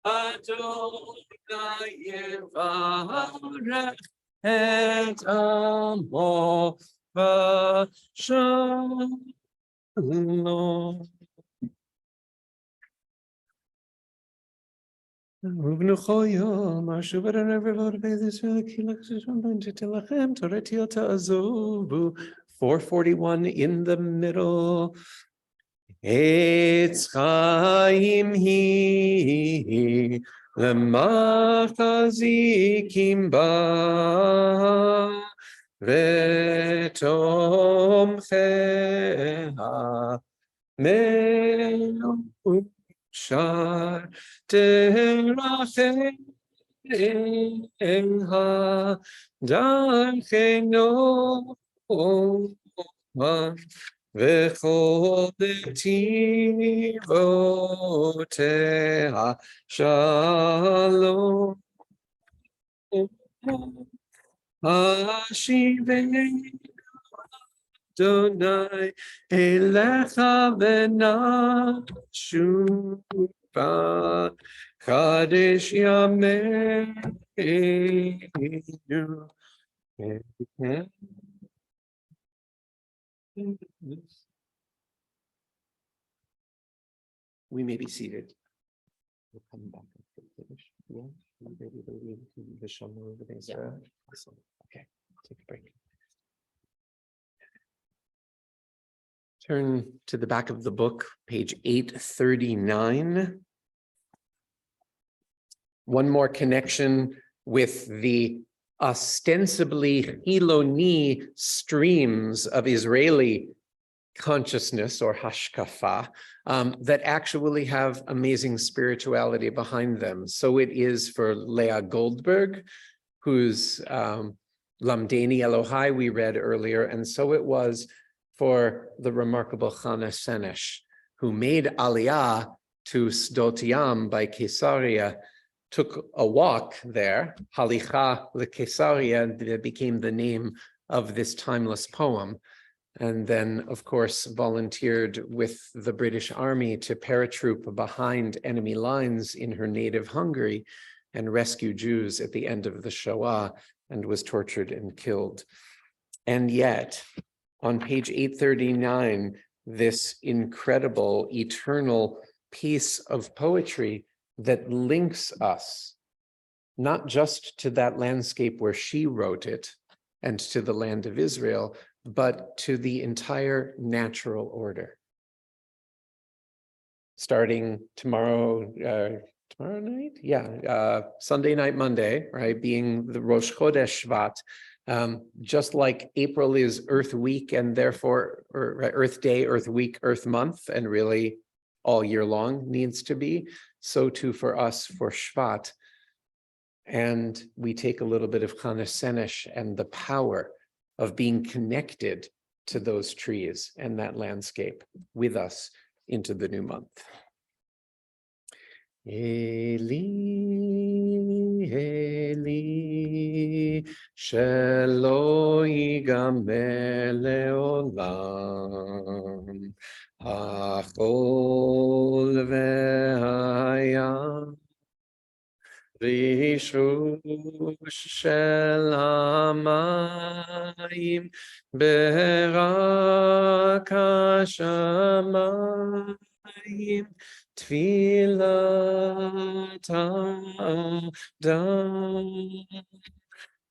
Adonai Yevarech et amo v'shalom. ובנוחויו, מה שובד הרבבות באיזשהו קילח ששומעים שתלכם, תורתי אותה עזובו. 441 in the middle. Eitz chaim hi, למחזיקים בה, ותומכיה מאושר, תרחם דרכנו וכל נתיבותיה שלום. השיבנו אדוני אליך ונשובה, קדש ימינו. We may be seated. We'll come back and finish. Yeah, you ready to read the Shamar of Israel? Awesome. Okay, take a break. Turn to the back of the book, page 839. One more connection with the ostensibly Hiloni streams of Israeli consciousness or hashkafa that actually have amazing spirituality behind them. So it is for Leah Goldberg, whose Lamdeni Elohai we read earlier, and so it was for the remarkable Chana Senesh, who made Aliyah to Sdot Yam by Caesarea, took a walk there, Halicha leKaesarea, that became the name of this timeless poem. And then, of course, volunteered with the British Army to paratroop behind enemy lines in her native Hungary and rescue Jews at the end of the Shoah, and was tortured and killed. And yet, on page 839, this incredible, eternal piece of poetry that links us, not just to that landscape where she wrote it and to the land of Israel, but to the entire natural order. Starting tomorrow night? Yeah, Sunday night, Monday, right? Being the Rosh Chodesh Shvat. Just like April is Earth Week and therefore Earth Day, Earth Week, Earth Month, and really all year long needs to be, so too for us for Shvat. And we take a little bit of Chana Senesh and the power of being connected to those trees and that landscape with us into the new month. Eli, Eli, shelo yigamer leolam, hachol ve'hayam, rishush shel hamayim, berak hashamayim, Tfilat Adam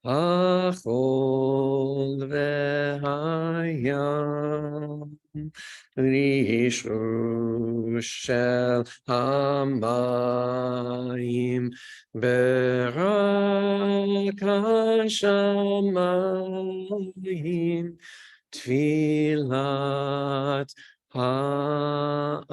Achol V'Hayam Rishush Shel Hamayim Berak Hashamayim Tfilat Ha'adam.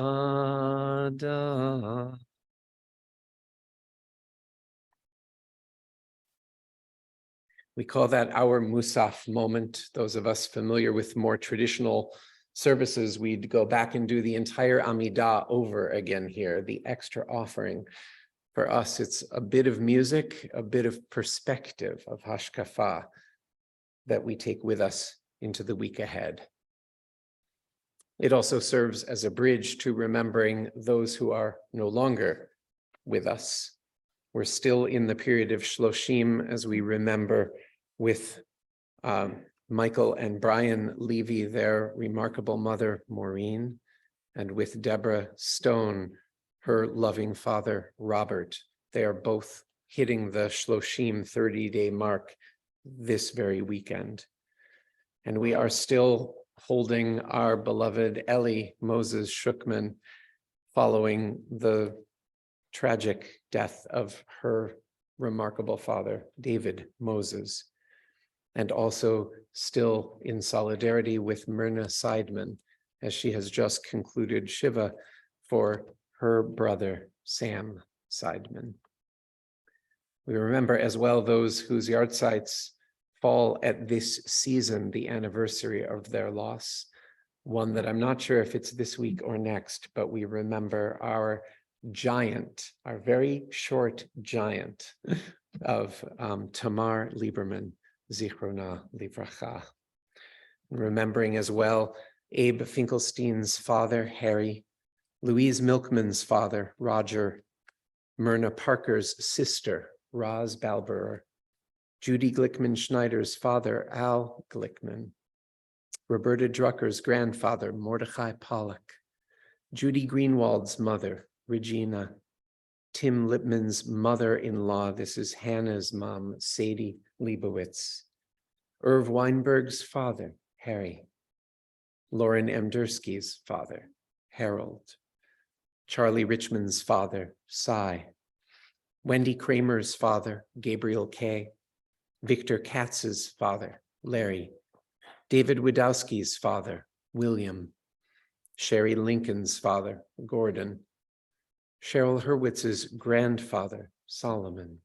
We call that our Musaf moment. Those of us familiar with more traditional services, we'd go back and do the entire Amidah over again here, the extra offering. For us, it's a bit of music, a bit of perspective of Hashkafa that we take with us into the week ahead. It also serves as a bridge to remembering those who are no longer with us. We're still in the period of Shloshim as we remember with Michael and Brian Levy, their remarkable mother, Maureen, and with Deborah Stone, her loving father, Robert. They are both hitting the Shloshim 30-day mark this very weekend. And we are still holding our beloved Ellie Moses Shukman following the tragic death of her remarkable father, David Moses, and also still in solidarity with Myrna Seidman, as she has just concluded Shiva for her brother, Sam Seidman. We remember as well those whose yahrzeits fall at this season, the anniversary of their loss, one that I'm not sure if it's this week or next, but we remember our giant, our very short giant of Tamar Lieberman, Zichrona Livracha. Remembering as well Abe Finkelstein's father, Harry, Louise Milkman's father, Roger, Myrna Parker's sister, Roz Balberer, Judy Glickman Schneider's father, Al Glickman, Roberta Drucker's grandfather, Mordechai Pollack, Judy Greenwald's mother, Regina, Tim Lipman's mother-in-law, this is Hannah's mom, Sadie Leibowitz, Irv Weinberg's father, Harry, Lauren Emdersky's father, Harold, Charlie Richmond's father, Cy, Wendy Kramer's father, Gabriel K., Victor Katz's father, Larry, David Widowski's father, William, Sherry Lincoln's father, Gordon, Cheryl Hurwitz's grandfather, Solomon,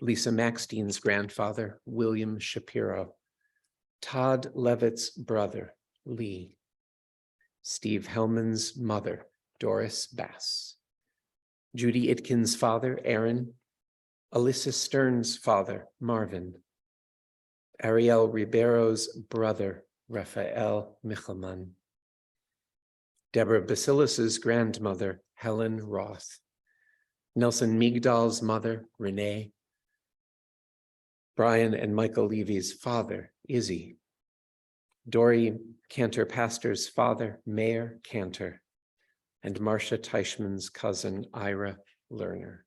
Lisa Maxtein's grandfather, William Shapiro, Todd Levitt's brother, Lee, Steve Hellman's mother, Doris Bass, Judy Itkin's father, Aaron, Alyssa Stern's father, Marvin, Ariel Ribeiro's brother, Raphael Michelman, Deborah Basilis's grandmother, Helen Roth, Nelson Migdal's mother, Renee, Brian and Michael Levy's father, Izzy, Dory Cantor Pastor's father, Mayor Cantor, and Marcia Teichman's cousin, Ira Lerner.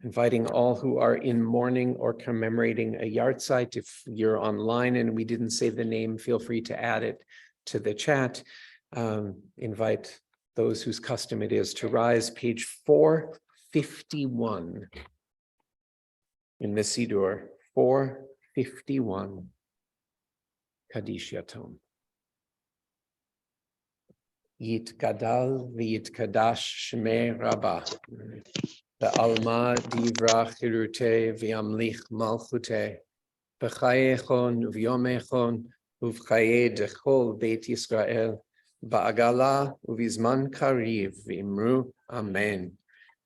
Inviting all who are in mourning or commemorating a yahrzeit. If you're online and we didn't say the name, feel free to add it to the chat. Invite those whose custom it is to rise. Page 451 in the Siddur, 451, Kaddish Yatom. Yit Gadal v'yit Kadash Shmei Rabbah. Be'alma divra chirute v'yamlich malchute. B'chayechon v'yomechon uv'chaye dechol Beit Yisrael. Ba'agala uv'izman kariv v'imru Amen.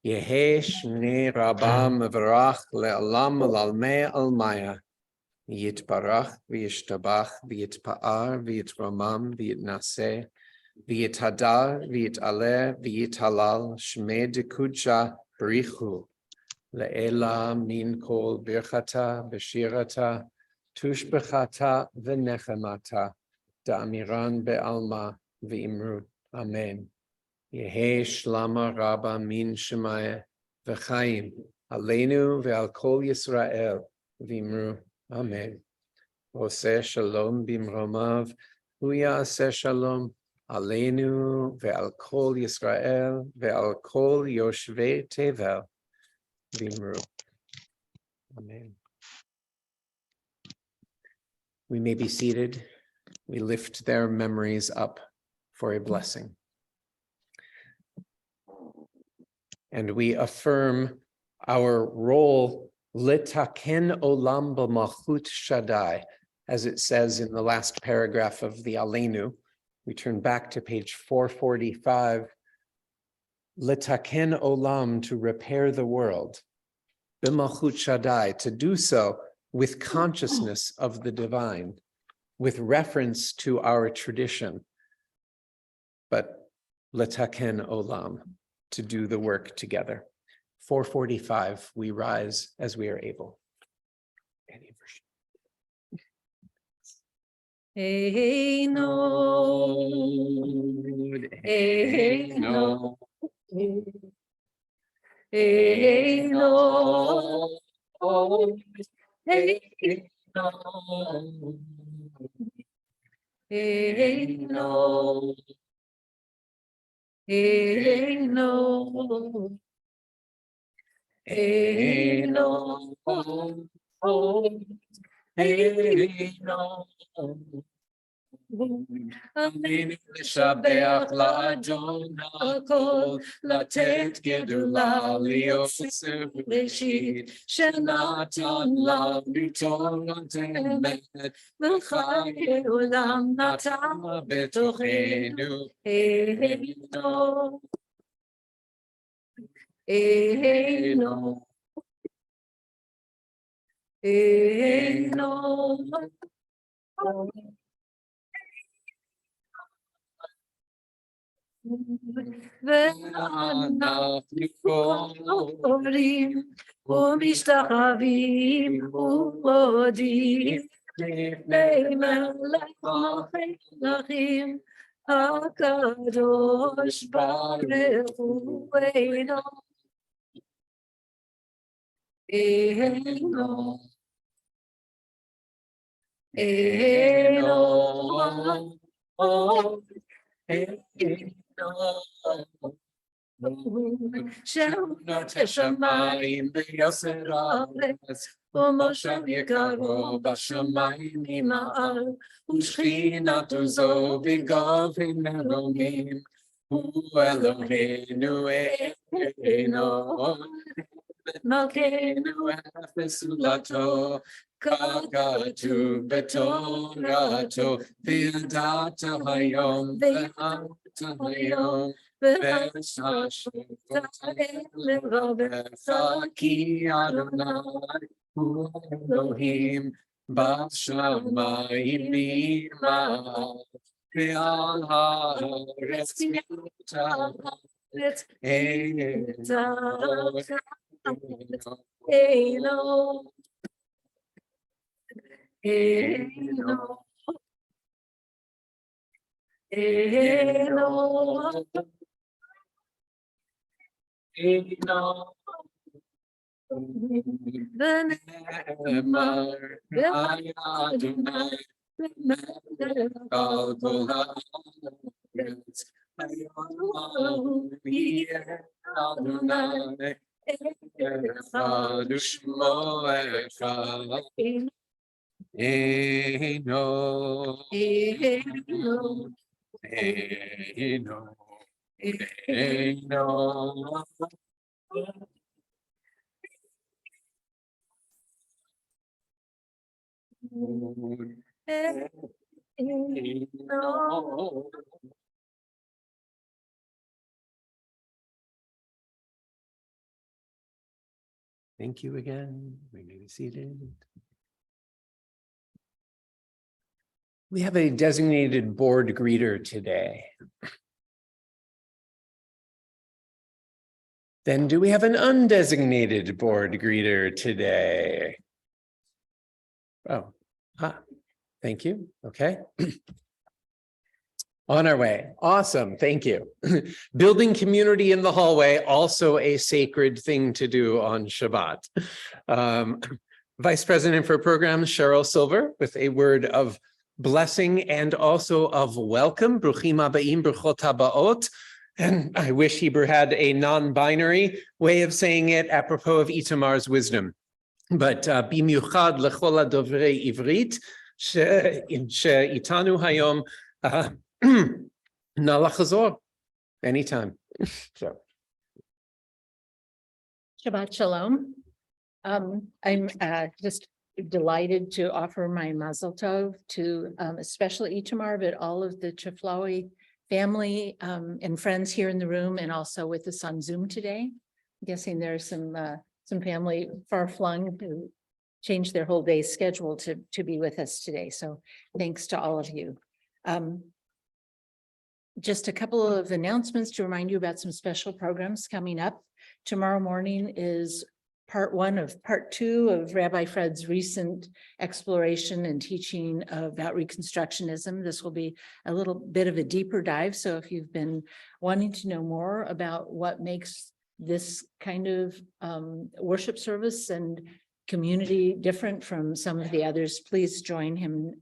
Yehe Shnei Rabbah mevarach le'alam l'almei almaya. Yitbarach v'yishtabach v'yitpa'ar v'yitramam v'yitnaseh. V'yitadar v'yitaleh v'yitalal shmei dekudsha b'richu le'ela min kol birchata b'shirata tushbechata v'nechemata da'amiran be'alma v'imru amen. Yehe shlama rabba min shemaya v'chaim aleinu ve'al kol Yisrael v'imru amen. Oseh shalom bimromav hu ya'aseh shalom Aleinu ve'al kol Yisrael ve'al kol yoshvei tevel v'imru. Amen. We may be seated. We lift their memories up for a blessing. And we affirm our role, litaken olam b'malchut Shaddai, as it says in the last paragraph of the Aleinu. We turn back to page 445. Litaken olam, to repair the world. B'malchut Shaddai, to do so with consciousness of the divine, with reference to our tradition. But litaken olam, to do the work together. 445, we rise as we are able. Any version. Eino, Eino, Eino, Eino, Eino, Amen. לשבח לאדון הכל, לתת גדולה ליוסף ראשית, שנתן לנו תורת אמת, וחיי עולם נטע בתוכנו. אינו, אינו, אינו, ואנחנו קוראים ומשתחווים ומודים לפני מלך מלכים הקדוש ברוך הוא אינו, אינו, אינו, שמות השמיים ביוסר הארץ, ומושב יקרו בשמיים ממעל, ושכינתו זו בגובה מרומים, הוא אלוהינו אלוהינו, מלכנו ופסולתו, ככתוב בתורתו, וידעת היום ואהבת היום, וששבת לבבך, כי אדוני הוא אלוהים בשמיים ממעל, ועל הארץ מתחת את אינו, Thank you again. We may be seated. We have a designated board greeter today. Then do we have an undesignated board greeter today? Oh, thank you. Okay. On our way. Awesome. Thank you. Building community in the hallway, also a sacred thing to do on Shabbat. Vice President for Programs, Cheryl Silver, with a word of blessing and also of welcome. Bruchim habaim, bruchot habaot. And I wish Hebrew had a non-binary way of saying it apropos of Itamar's wisdom. But bimiuchad lechol hadovrei ivrit she'itanu hayom Nalachazor, anytime. So, Shabbat Shalom. I'm just delighted to offer my mazel tov to especially Itamar, but all of the Chaflawee family and friends here in the room, and also with us on Zoom today. I'm guessing there's some family far flung who changed their whole day's schedule to be with us today. So thanks to all of you. Just a couple of announcements to remind you about some special programs coming up. Tomorrow morning is part 1 of part 2 of Rabbi Fred's recent exploration and teaching about Reconstructionism. This will be a little bit of a deeper dive. So if you've been wanting to know more about what makes this kind of worship service and community different from some of the others, please join him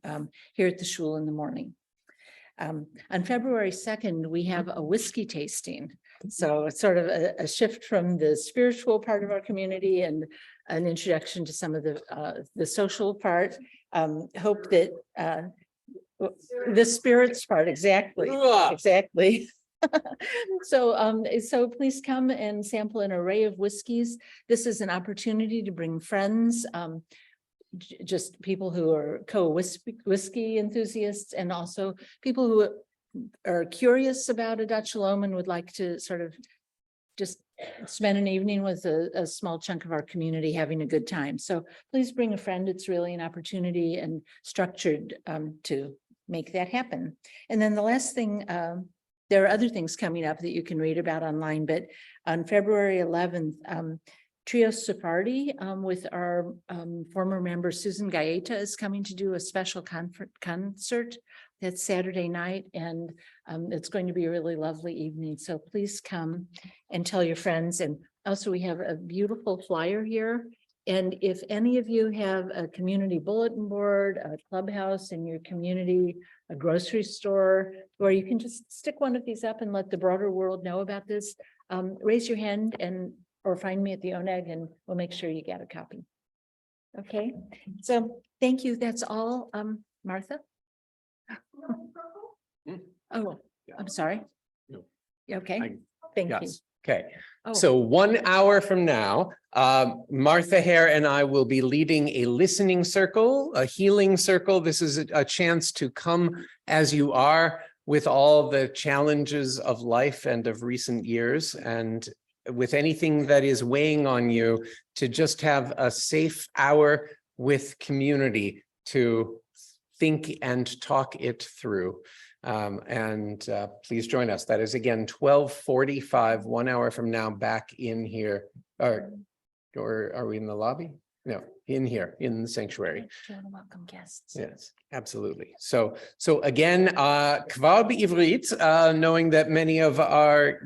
here at the shul in the morning. On February 2nd, we have a whiskey tasting. So it's sort of a shift from the spiritual part of our community and an introduction to some of the social part. Hope that the spirits part, exactly. So please come and sample an array of whiskeys. This is an opportunity to bring friends, just people who are whiskey enthusiasts, and also people who are curious about a Dutch Shalom and would like to sort of just spend an evening with a small chunk of our community having a good time. So please bring a friend. It's really an opportunity and structured to make that happen. And then the last thing, there are other things coming up that you can read about online, but on February 11th, Trio Sephardi with our former member Susan Gaeta is coming to do a special concert. That's Saturday night, and it's going to be a really lovely evening. So please come and tell your friends. And also we have a beautiful flyer here. And if any of you have a community bulletin board, a clubhouse in your community, a grocery store, where you can just stick one of these up and let the broader world know about this, raise your hand or find me at the ONEG and we'll make sure you get a copy. Okay, so thank you. That's all. Martha? Oh, I'm sorry. No. Okay, thank you. Yes. Okay. Oh. So 1 hour from now, Martha Hare and I will be leading a listening circle, a healing circle. This is a chance to come as you are with all the challenges of life and of recent years, and with anything that is weighing on you, to just have a safe hour with community to think and talk it through. Please join us. That is again 12:45, 1 hour from now, back in here. Or are we in the lobby? No, in here, in the sanctuary. Do you want to welcome guests? Yes, absolutely. So again, kvar b'ivrit, knowing that many of our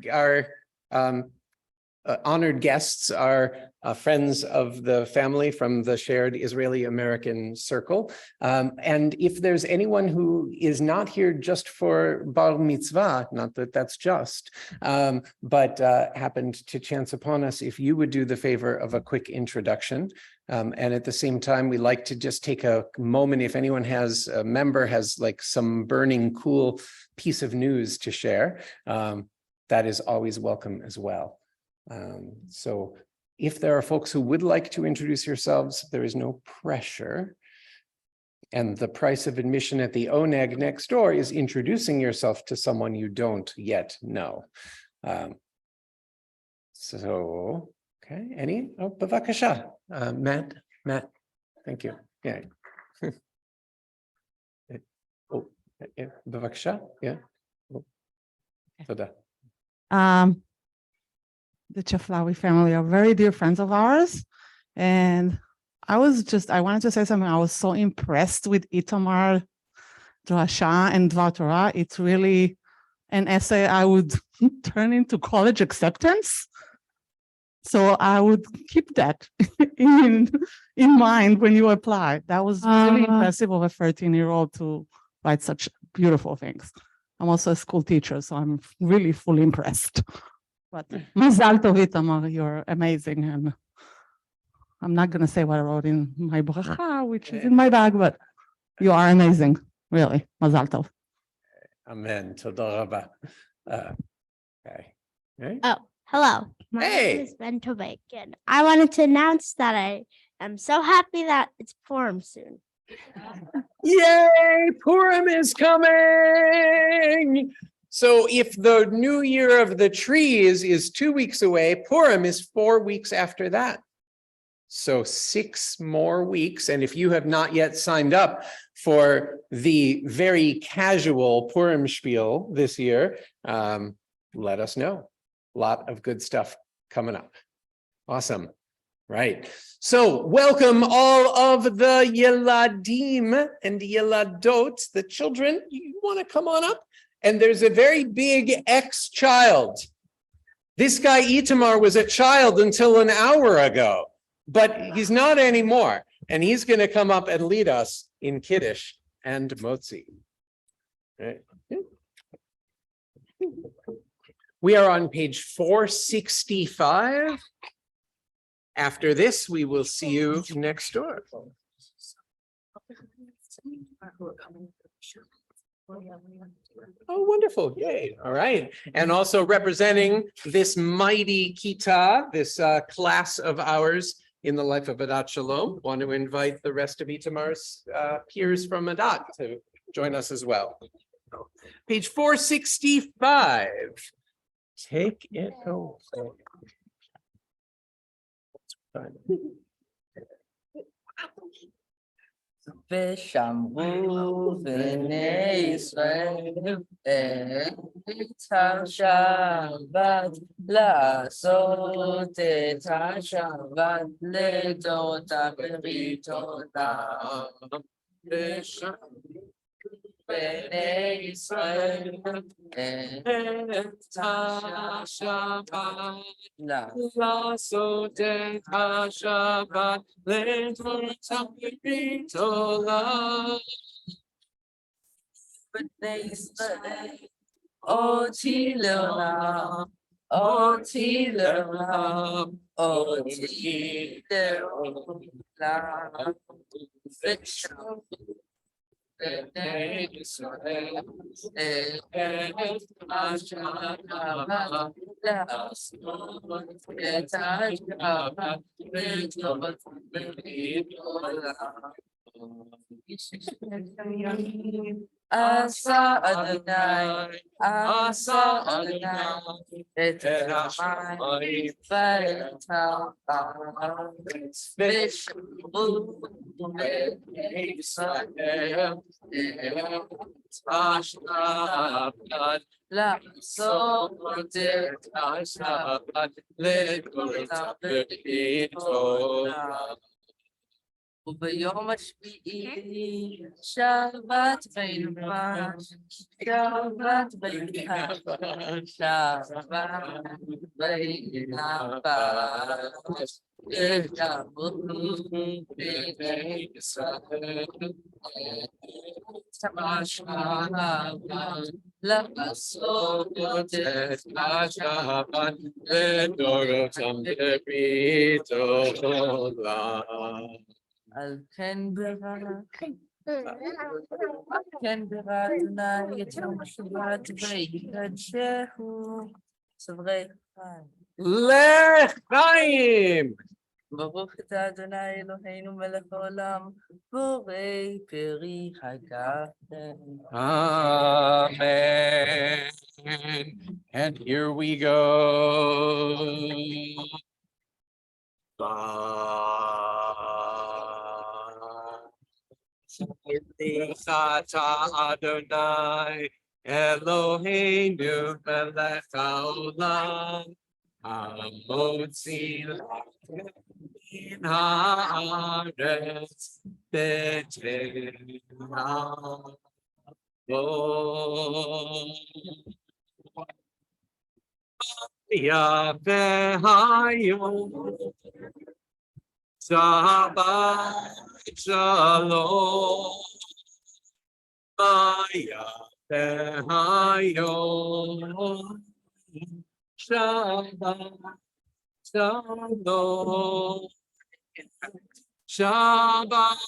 honored guests are friends of the family from the shared Israeli-American circle. And if there's anyone who is not here just for bar mitzvah, not that that's just, but happened to chance upon us, if you would do the favor of a quick introduction. And at the same time, we like to just take a moment, if anyone has, a member has like some burning cool piece of news to share, that is always welcome as well. So if there are folks who would like to introduce yourselves, there is no pressure. And the price of admission at the Oneg next door is introducing yourself to someone you don't yet know. So, okay, any? Oh, bavakasha. Matt, thank you. Yeah. Oh, yeah, bavakasha, yeah. Oh. Toda. The Chaflawee family are very dear friends of ours. And I wanted to say something. I was so impressed with Itamar, Drasha, and Dvar Torah. It's really an essay I would turn into college acceptance. So I would keep that in mind when you apply. That was really impressive of a 13-year-old to write such beautiful things. I'm also a school teacher, so I'm really fully impressed. But Mazal Tov, Itamar, you're amazing. And I'm not going to say what I wrote in my bracha, which is in my bag, but you are amazing, really. Mazal Tov. Amen. Toda rabba. Okay. Right? Oh, hello. My name is Ben Tobek, and I wanted to announce that I am so happy that it's Purim soon. Yay! Purim is coming! So if the new year of the trees is 2 weeks away, Purim is 4 weeks after that. So 6 more weeks. And if you have not yet signed up for the very casual Purim spiel this year, let us know. A lot of good stuff coming up. Awesome. Right. So welcome all of the Yeladim and Yeladot, the children. You want to come on up? And there's a very big ex-child. This guy Itamar was a child until an hour ago, but he's not anymore. And he's going to come up and lead us in Kiddush and Motzi. Right. We are on page 465. After this, we will see you next door. Oh, wonderful. Yay. All right. And also representing this mighty Kita, this class of ours in the life of Adat Shalom, want to invite the rest of Itamar's peers from Adat to join us as well. Page 465. Take it away. ושמרו בני ישראל את השבת, לעשות את השבת לדורותיו ובריתותיו. ושמרו בני ישראל את השבת, לעשות את השבת לדורותיו ובריתותיו. בני ישראל אותי לעולם, אותי לעולם, אותי לעולם. ושמרו בני ישראל את השבת, לעשות את השבת לדורותיו ובריתותיו. עשה אדוני, עשה אדוני את השמיים ואת הארץ, ושמרו בני ישראל את השבת, לעשות את השבת לדורותיו ובריתותיו. וביום השביעי שבת וינפש, שבת וינפש, שבת וינפש, ישבו בני ישראל, השבת, לעשות את השבת, ודורותם בבריתו עולם. על כן ברק, כן ברק אדוני את יום שבת ויקדשהו, צברי חיים. לחיים. ברוך אתה אדוני אלוהינו מלך העולם, בורא פרי הגפן. Amen. And here we go. Adonai Eloheinu melech haolam hamotzi min haaretz b'teilah. Yahweh hayom Shabbat shalom. Yahweh hayom Shabbat shalom. Shabbat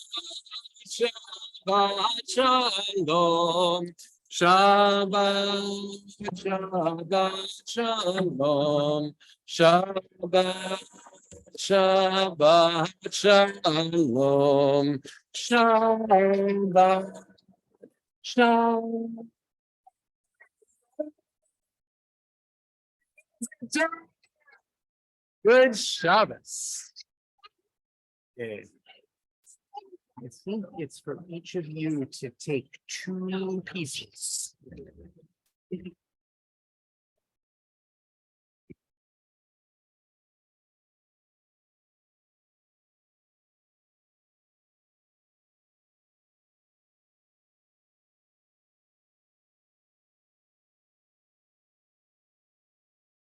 Shabbat shalom. Shabbat shalom. Shabbat Shabbat shalom. Shabbat shalom. Good Shabbos. Okay. I think it's for each of you to take two pieces.